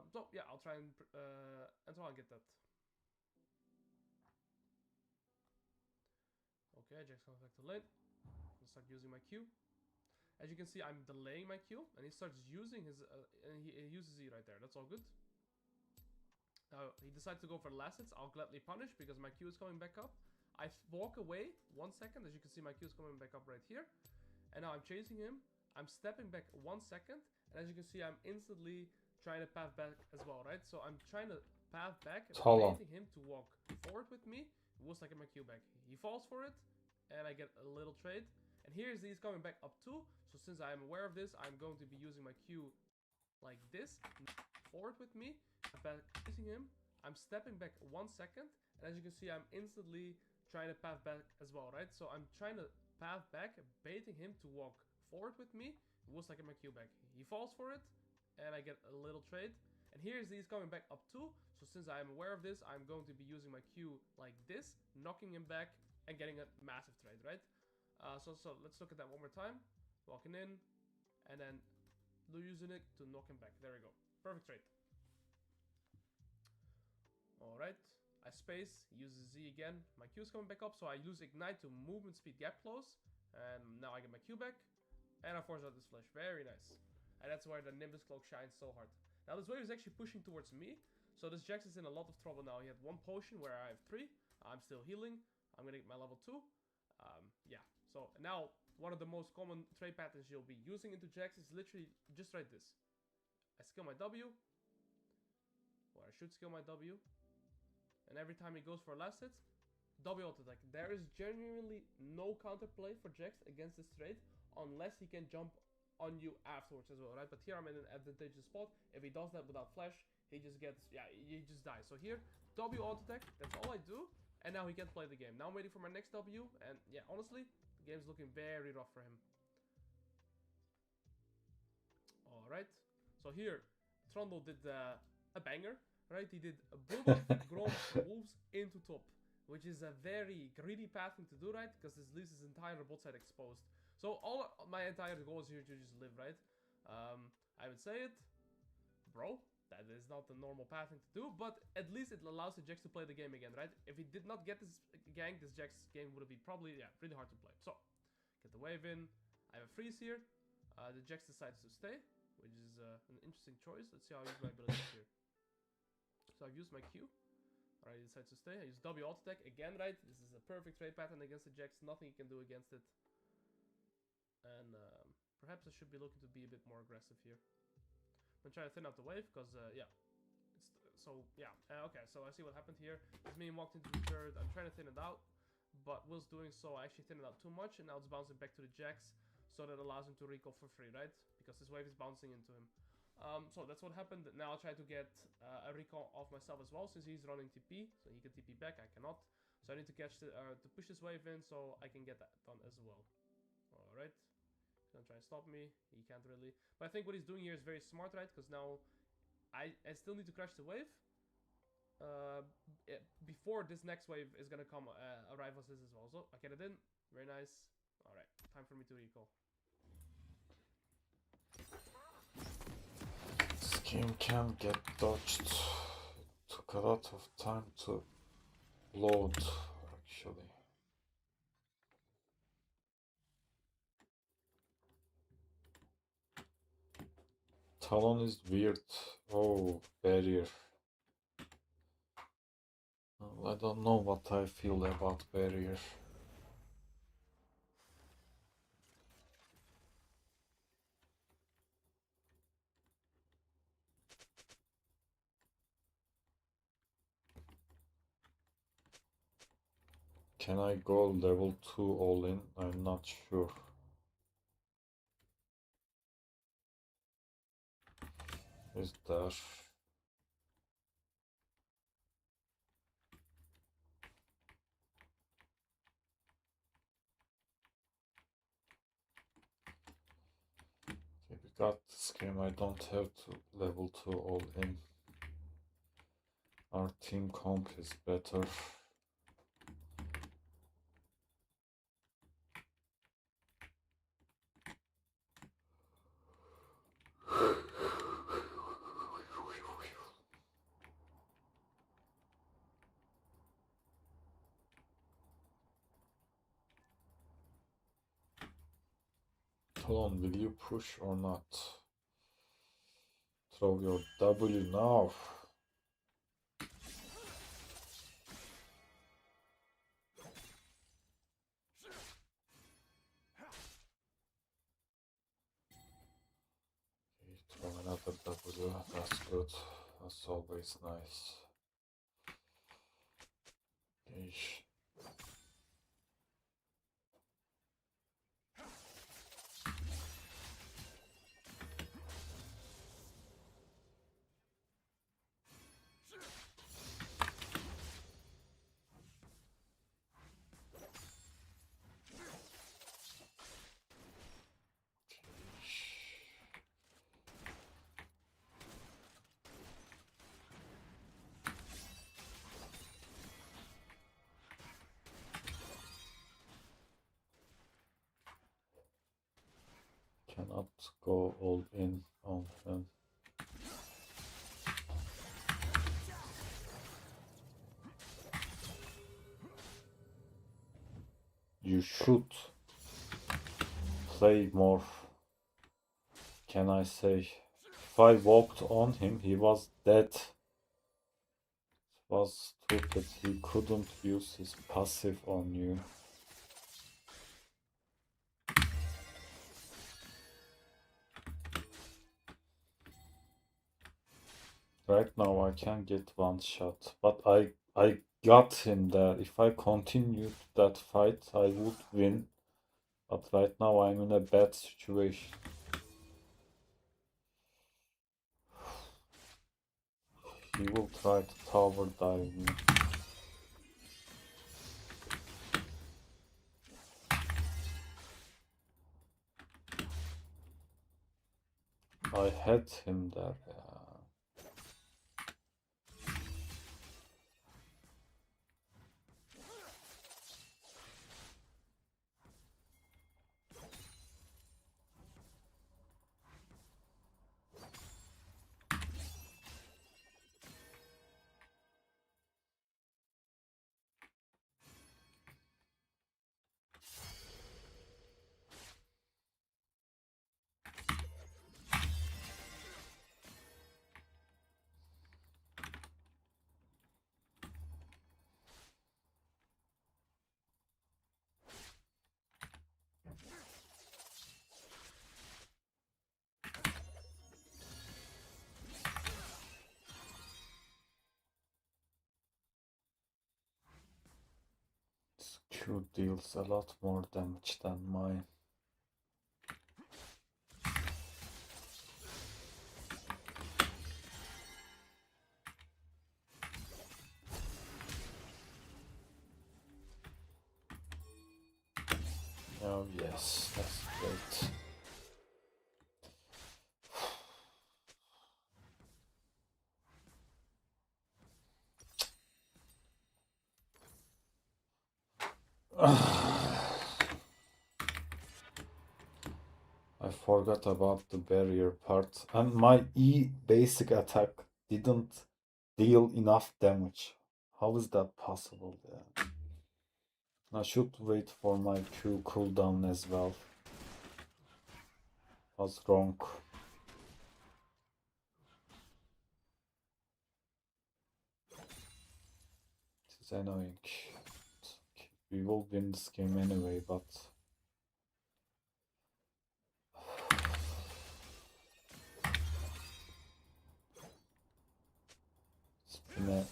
So yeah, I'll try and until I get that. Okay, Jax comes back to lane. I'll start using my Q. As you can see, I'm delaying my Q, and he starts using his and he uses E right there. That's all good. He decides to go for last hits. I'll gladly punish because my Q is coming back up. I walk away 1 second. As you can see, my Q is coming back up right here. And now I'm chasing him. I'm stepping back 1 second. And as you can see, I'm instantly trying to path back as well, right? So I'm trying to path back, baiting him to walk forward with me. Will second my Q back. He falls for it, and I get a little trade. And here's he's coming back up too. So since I'm aware of this, I'm going to be using my Q like this. Forward with me. Back chasing him. I'm stepping back 1 second. And as you can see, I'm instantly trying to path back as well, right? So I'm trying to path back, baiting him to walk forward with me. Will second my Q back. He falls for it, and I get a little trade. And here's he's coming back up too. So since I'm aware of this, I'm going to be using my Q like this, knocking him back and getting a massive trade, right? So let's look at that one more time. Walking in, and then using it to knock him back. There we go. Perfect trade. Alright. I space, he uses Z again. My Q is coming back up, so I use Ignite to movement speed gap close. And now I get my Q back. And I force out this flash. Very nice. And that's where the Nimbus Cloak shines so hard. Now this wave is actually pushing towards me. So this Jax is in a lot of trouble now. He had 1 potion where I have 3. I'm still healing. I'm gonna get my level 2. Yeah. So now one of the most common trade patterns you'll be using into Jax is literally just right this. I skill my W. Or I should skill my W. And every time he goes for last hits, W auto attack. There is genuinely no counterplay for Jax against this trade unless he can jump on you afterwards as well, right? But here I'm in an advantageous spot. If he does that without flash, he just gets, yeah, he just dies. So here, W auto attack, that's all I do. And now he can't play the game. Now I'm waiting for my next W. And yeah, honestly, the game's looking very rough for him. Alright. So here, Trundle did a banger. Right, he did a Bulldog, Grom, Wolves into top, which is a very greedy path thing to do, right? Because this leaves his entire bot side exposed. So my entire goal is here to just live, right? I would say it, bro. That is not the normal path thing to do, but at least it allows the Jax to play the game again, right? If he did not get this gank, this Jax game would be probably, yeah, really hard to play. So, get the wave in. I have a freeze here. The Jax decides to stay, which is an interesting choice. Let's see how I use my abilities here. So I've used my Q. Alright, he decides to stay. I use W alt attack again, right? This is a perfect trade pattern against the Jax. Nothing you can do against it. And perhaps I should be looking to be a bit more aggressive here. I'm gonna try to thin out the wave because, yeah. Okay, so I see what happened here. This minion walked into the third. I'm trying to thin it out. But whilst doing so, I actually thinned it out too much. And now it's bouncing back to the Jax. So that allows him to recall for free, right? Because this wave is bouncing into him. So that's what happened. Now I'll try to get a recall off myself as well, since he's running TP. So he can TP back, I cannot. So I need to catch to push this wave in so I can get that done as well. Alright. He's gonna try and stop me. He can't really. But I think what he's doing here is very smart, right? Because now I still need to crash the wave. Before this next wave is gonna come arrive as this as well. So I get it in. Very nice. Alright. Time for me to recall. Game can get dodged. It took a lot of time to load actually. Talon is weird. Oh, barrier. I don't know what I feel about barrier. Can I go level 2 all in? I'm not sure. Is there? Okay, we got this game. I don't have to level 2 all in. Our team comp is better. Hold on, will you push or not? Throw your W now. Okay, throw another W, that's good. That's always nice. Okay. Cannot go all in on him. You should play more. Can I say? If I walked on him, he was dead. It was stupid. He couldn't use his passive on you. Right now I can get one shot, but I got him there. If I continued that fight, I would win. But right now I'm in a bad situation. He will try to tower dive me. I had him there. This Q deals a lot more damage than mine. Oh yes, that's great. I forgot about the barrier part, and my E basic attack didn't deal enough damage. How is that possible? Yeah. I should wait for my Q cooldown as well. Was wrong. It is annoying. We will win this game anyway, but it's been a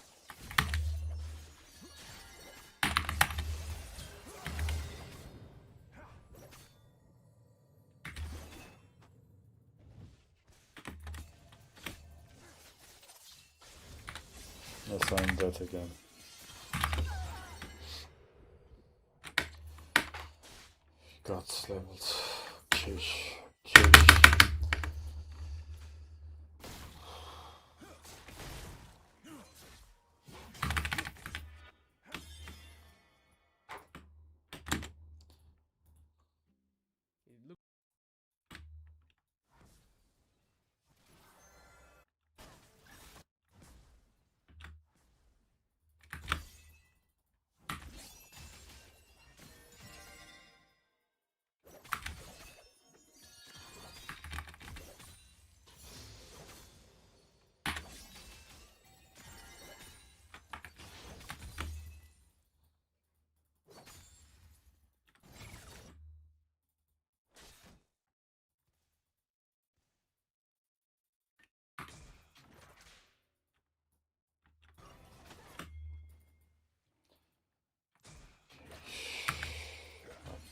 yes, I'm dead again. Got leveled. Okay. It look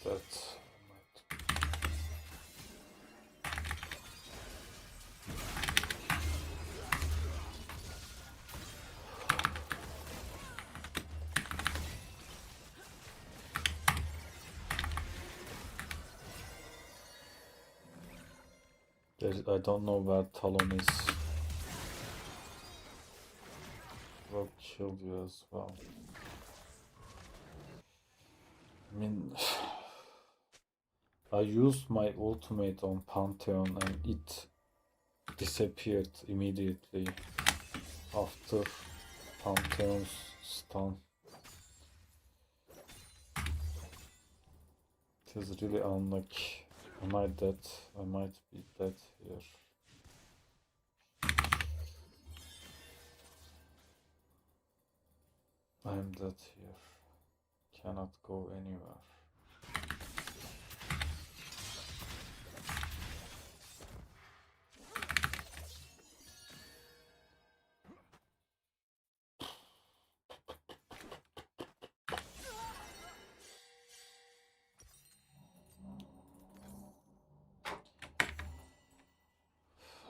That I don't know where Talon is. Will kill you as well. I mean, I used my ultimate on Pantheon and it disappeared immediately after Pantheon's stun. It is really unlucky. Am I dead? I might be dead here. I'm dead here. Cannot go anywhere.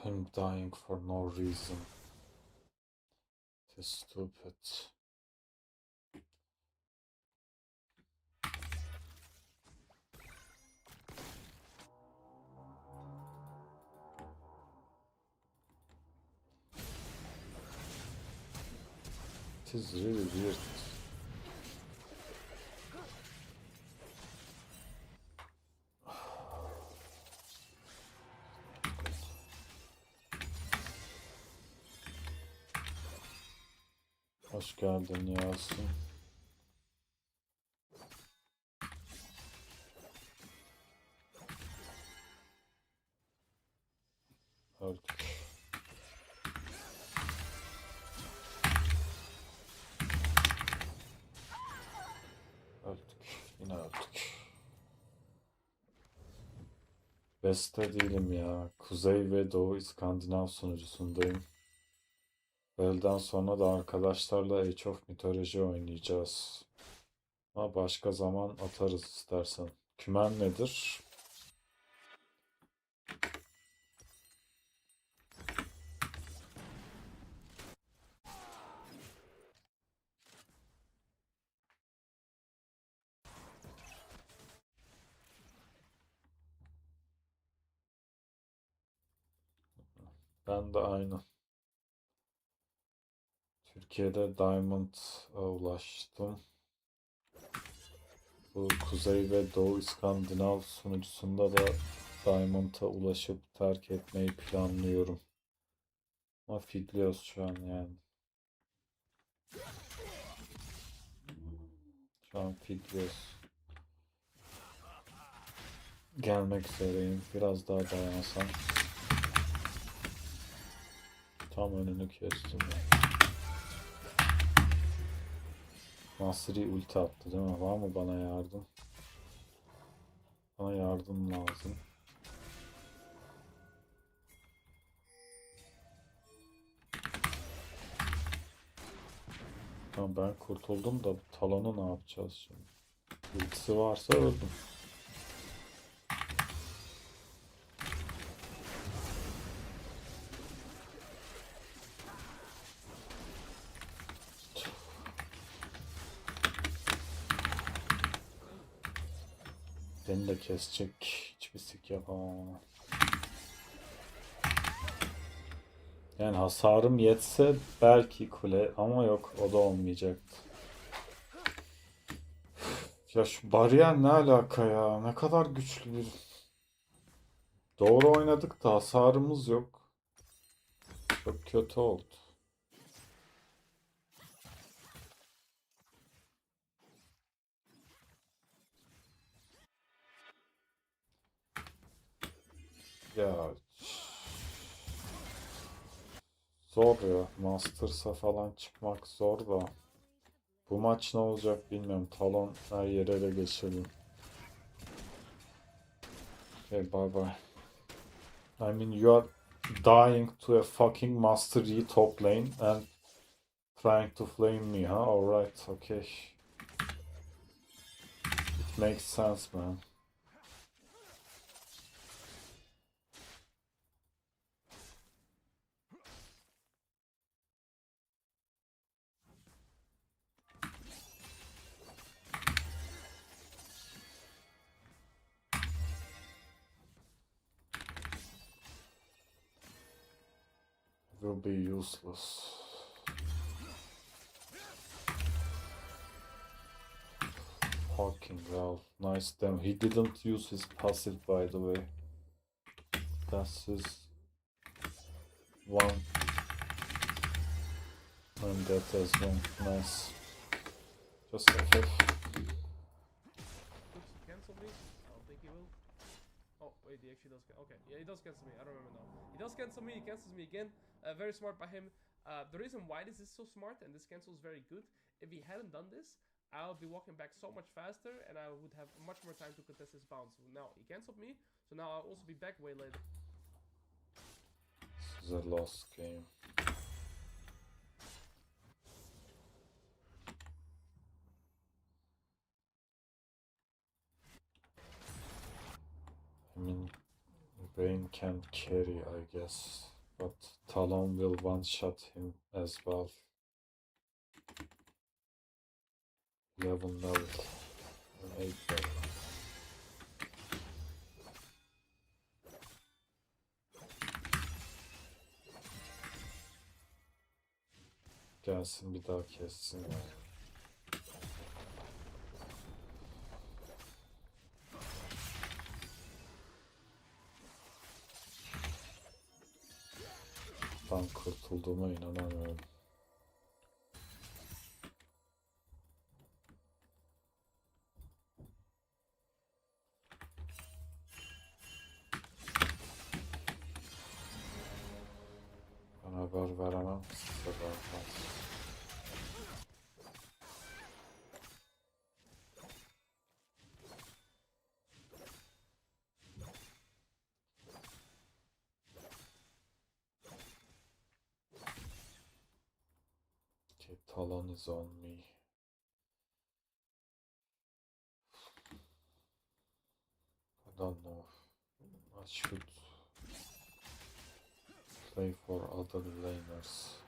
I'm dying for no reason. It is stupid. It is really weird. Hoş geldin Yasin. Öldük. Öldük. Yine öldük. Beste değilim ya. Kuzey ve Doğu İskandinav sunucusundayım. Öğleden sonra da arkadaşlarla Age of Mythology oynayacağız. Ama başka zaman atarız istersen. Kümen nedir? Ben de aynı. Türkiye'de Diamond'a ulaştım. Bu Kuzey ve Doğu İskandinav sunucusunda da Diamond'a ulaşıp terk etmeyi planlıyorum. Ama fidliyoruz şu an yani. Şu an fitliyoruz. Gelmek üzereyim. Biraz daha dayansam. Tam önünü kestim. Nasri ulti attı değil mi? Var mı bana yardım? Bana yardım lazım. Tamam ben kurtuldum da Talon'u ne yapacağız şimdi? Ultisi varsa öldüm. Beni de kesecek. Hiçbir sik yapamam. Yani hasarım yetse belki kule ama yok o da olmayacaktı. Ya şu bariyer ne alaka ya? Ne kadar güçlü bir... Doğru oynadık da hasarımız yok. Çok kötü oldu. Ya zor ya. Masters'a falan çıkmak zor da. Bu maç ne olacak bilmiyorum. Talon her yere ele geçirdim. Okay, bye bye. I mean you are dying to a fucking Master Yi top lane and trying to flame me, huh? Alright, okay. It makes sense, man. Will be useless. Fucking hell. Nice damn. He didn't use his passive, by the way. That's his one. And that as well. Nice. Just FF. Looks to cancel me. I don't think he will. Oh, wait, he actually does. Okay, yeah, he does cancel me. I don't remember now. He does cancel me. He cancels me again. Very smart by him. The reason why this is so smart and this cancel is very good, if he hadn't done this, I'll be walking back so much faster and I would have much more time to contest his bounce. Now, he cancelled me, so now I'll also be back way later. This is a lost game. I mean, Vayne can carry, I guess. But Talon will one-shot him as well. 11 level. 8 level. Gelsin bir daha kessin yani. Ben kurtulduğuma inanamıyorum. Ben haber veremem. Size vermem. Okay, Talon is on me. I don't know. I should play for other laners.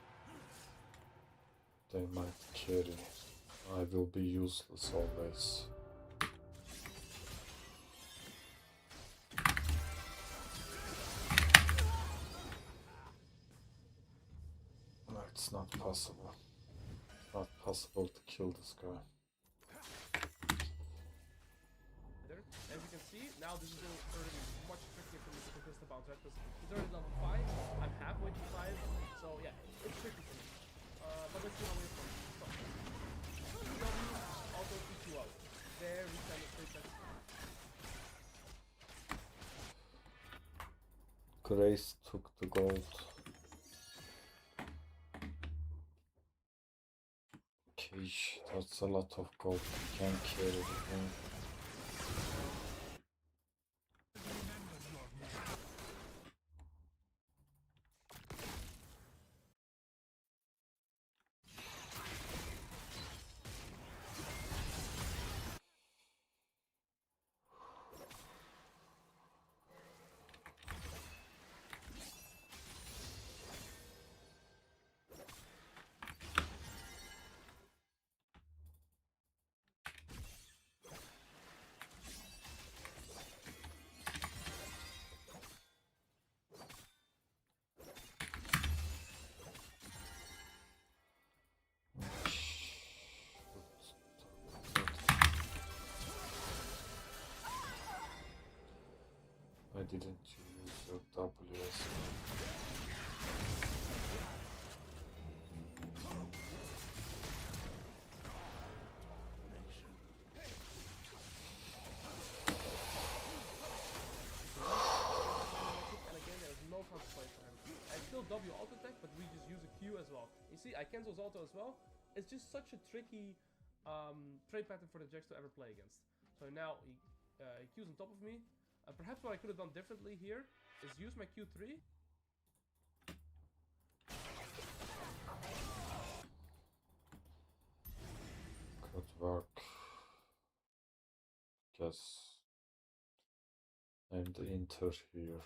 They might carry. I will be useless always. No, it's not possible. Not possible to kill this guy. As you can see, now this is already much trickier for me to contest the bounce, right? Because he's already level 5, I'm halfway to 5, so yeah, it's tricky for me. But let's see how we go. So, auto PQR. Grace took the gold. Okay, that's a lot of gold. We can carry the game. I didn't use your WS. And again, there's no consequence for him. I still W auto attack, but we just use a Q as well. You see, I cancel his auto as well. It's just such a tricky trade pattern for the Jax to ever play against. So now he Q's on top of me. Perhaps what I could have done differently here is use my Q3. Good work. Guess I'm the Inter here.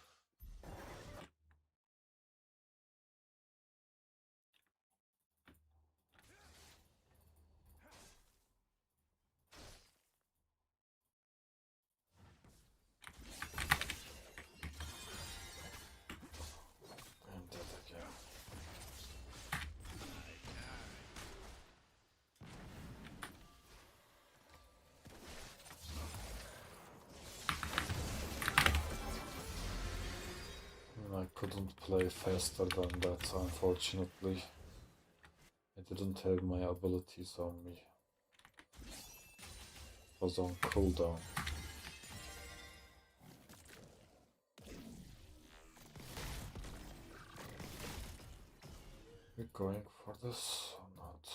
I'm dead again. I couldn't play faster than that, unfortunately. I didn't have my abilities on me. It was on cooldown. We're going for this or not?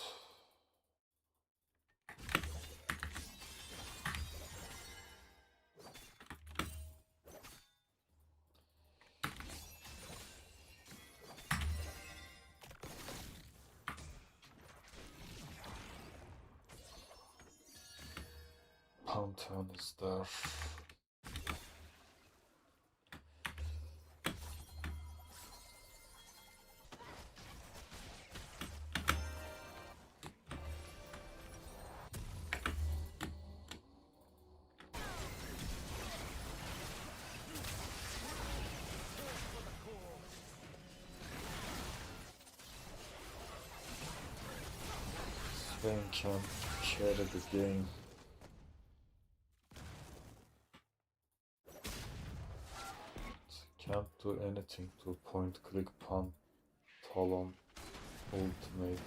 Pantheon is there. Swain can carry the game. Can't do anything to point click Pantalon ultimate.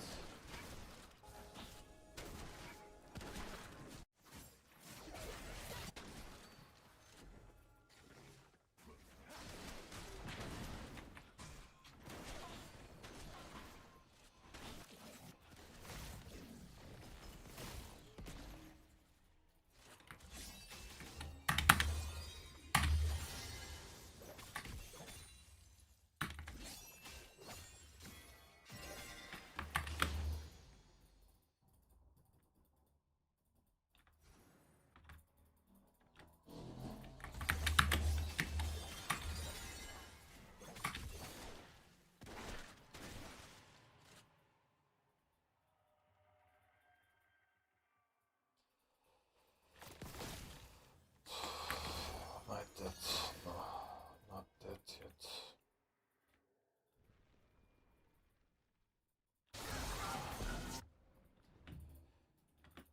Not dead. No, not dead yet.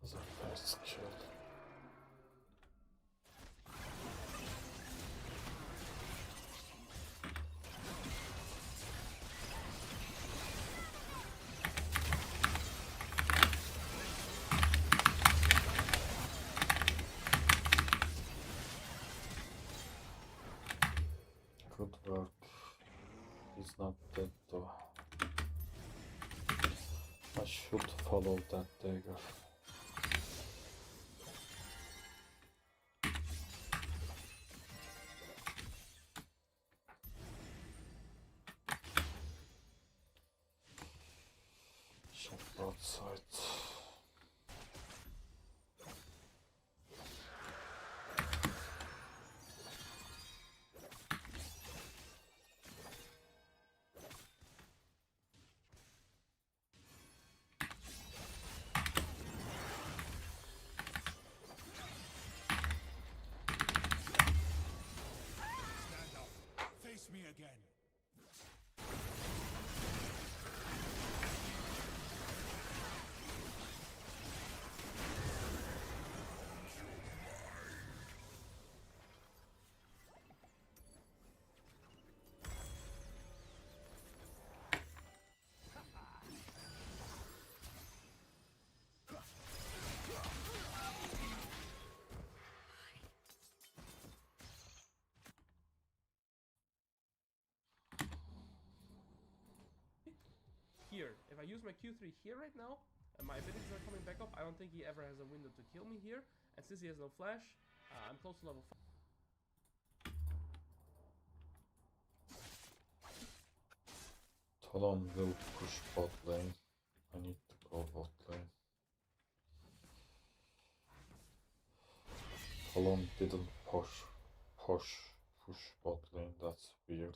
Was our first kill. Good work. I should follow that dagger. Shot broadside. Stand up. Face me again. Here, if I use my Q3 here right now, and my abilities are coming back up, I don't think he ever has a window to kill me here. And since he has no flash, I'm close to level 5. Talon will push bot lane. I need to go bot lane. Talon didn't push bot lane, that's weird.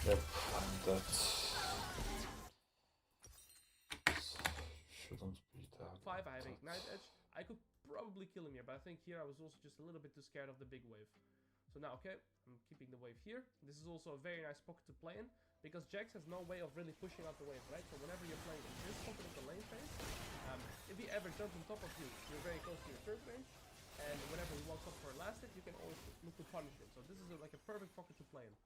Yep, and that shouldn't be that. 5, I have Ignite Edge. I could probably kill him here, but I think here I was also just a little bit too scared of the big wave. So now, okay, I'm keeping the wave here. This is also a very nice pocket to play in, because Jax has no way of really pushing out the wave, right? So whenever you're playing in this pocket of the lane phase, if he ever jumps on top of you, you're very close to your third range, and whenever he walks up for a last hit, you can always look to punish him. So this is like a perfect pocket to play in.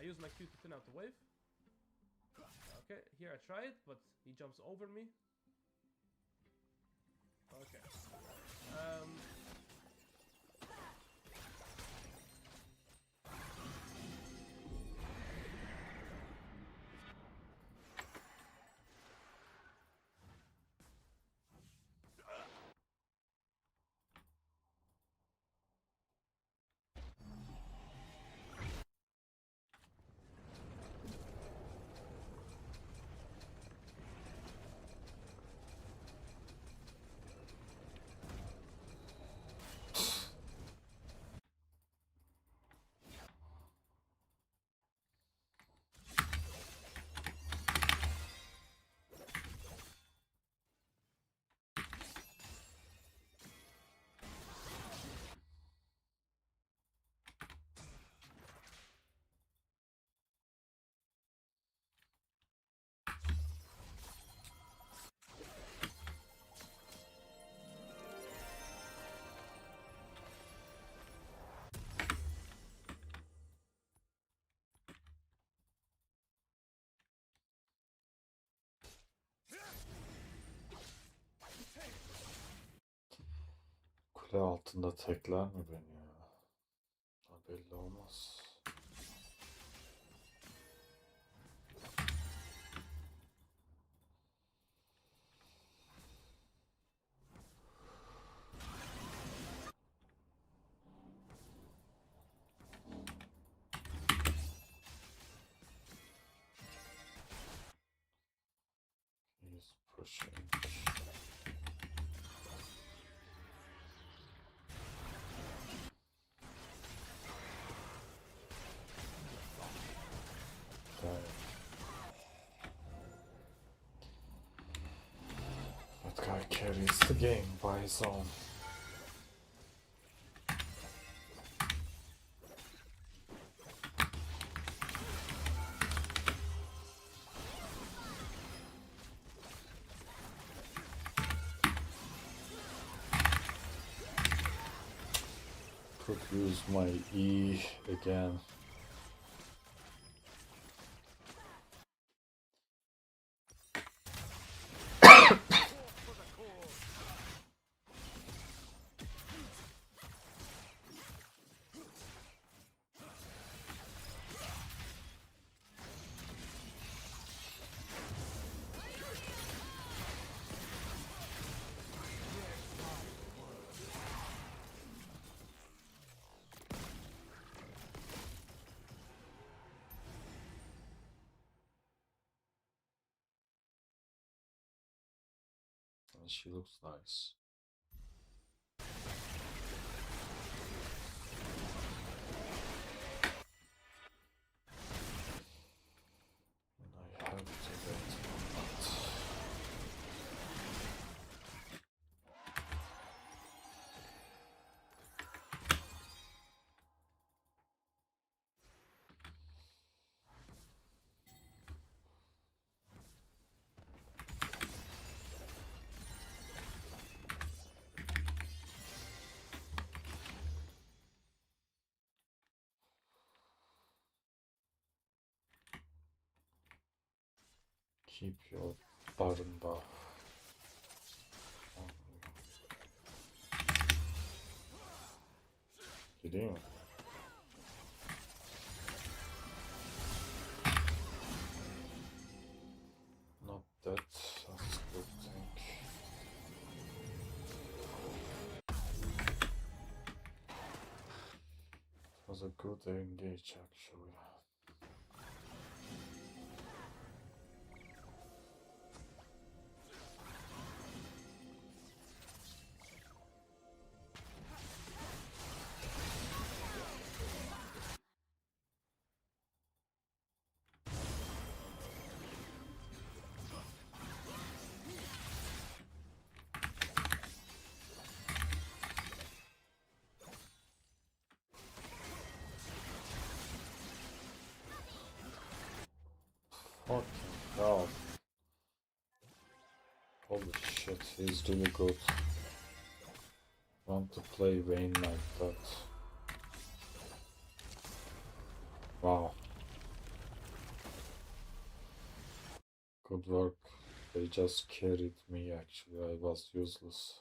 I use my Q to thin out the wave. Okay, here I try it, but he jumps over me. Okay. Kule altında tekler mi beni ya? Ha, belli olmaz. He's pushing. That guy carries the game by his own. could use my E again. And she looks nice. And I have to wait on that. Keep your Baron buff. Gideyim mi? Not that. That's a good thing. It was a good engage actually. Fucking hell. Holy shit, he's really good. Want to play Vayne like that. Wow. Good work. They just carried me actually, I was useless.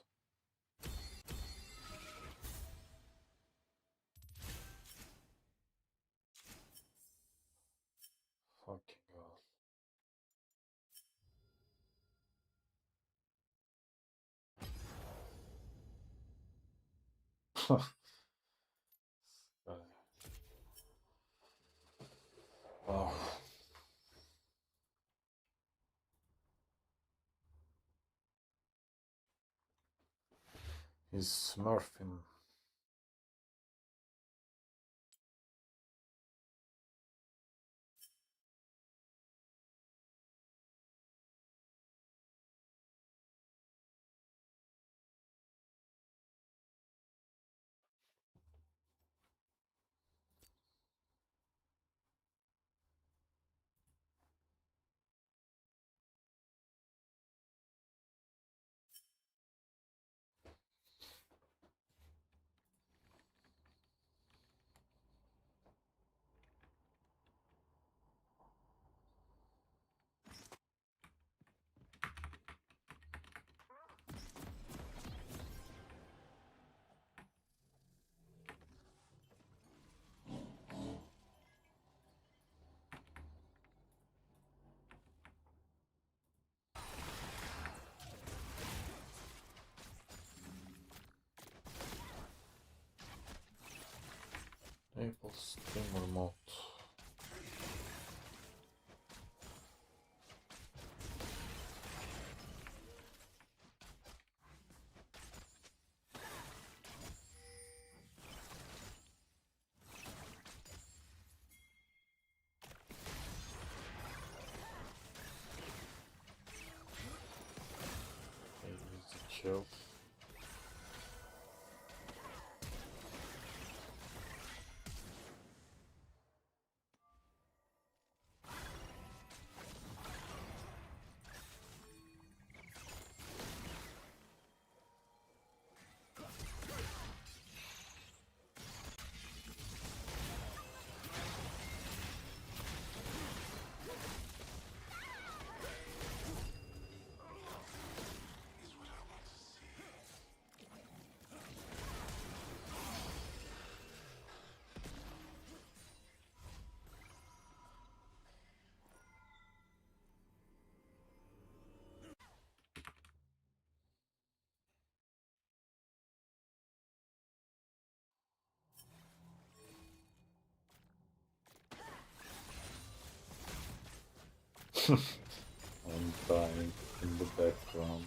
Fucking hell. Wow. He's smurfing. Enable streamer mode. Easy kill. I'm dying in the background.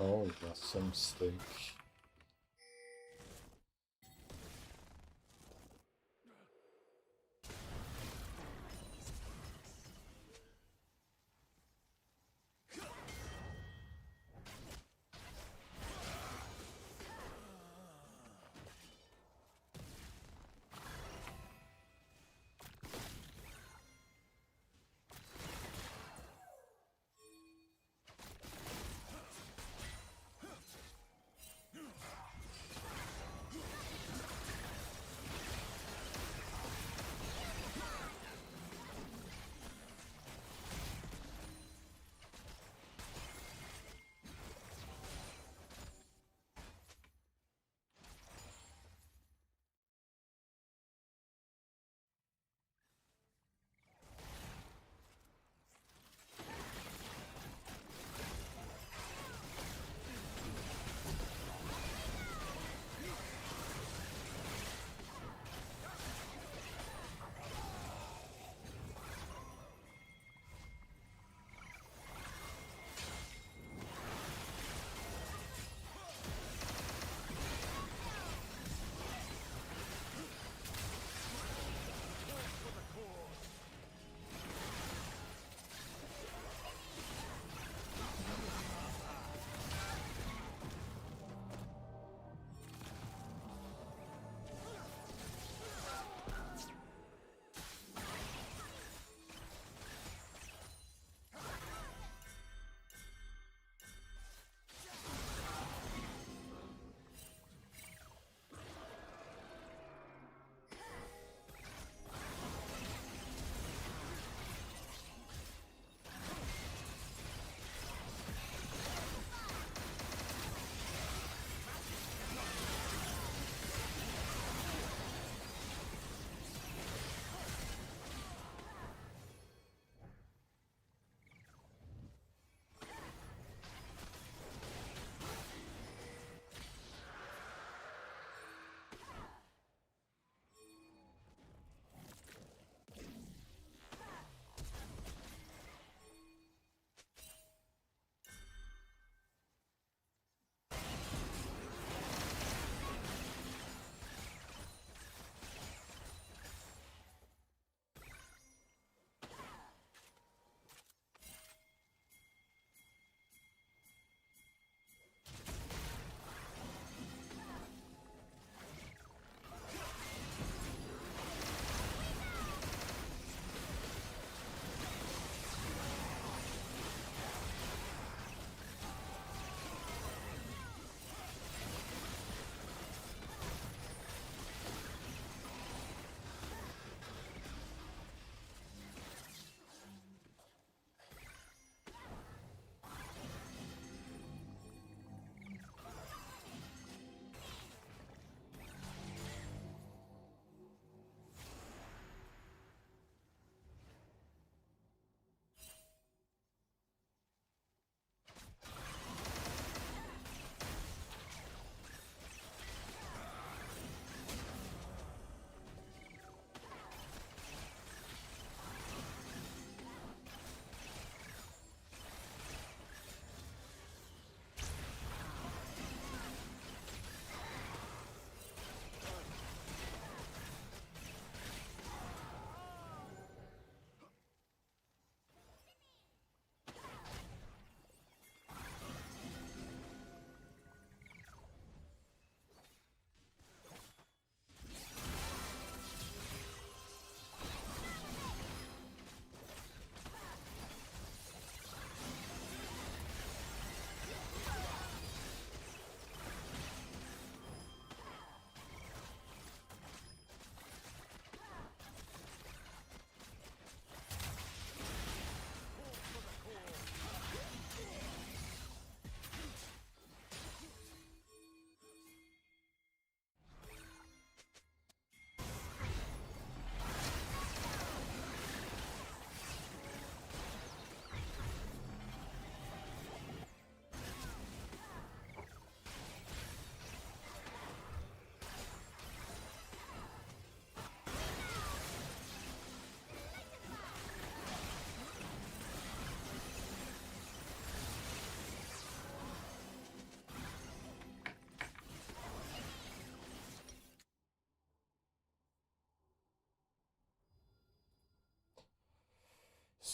Oh, that's a mistake.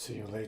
See you later.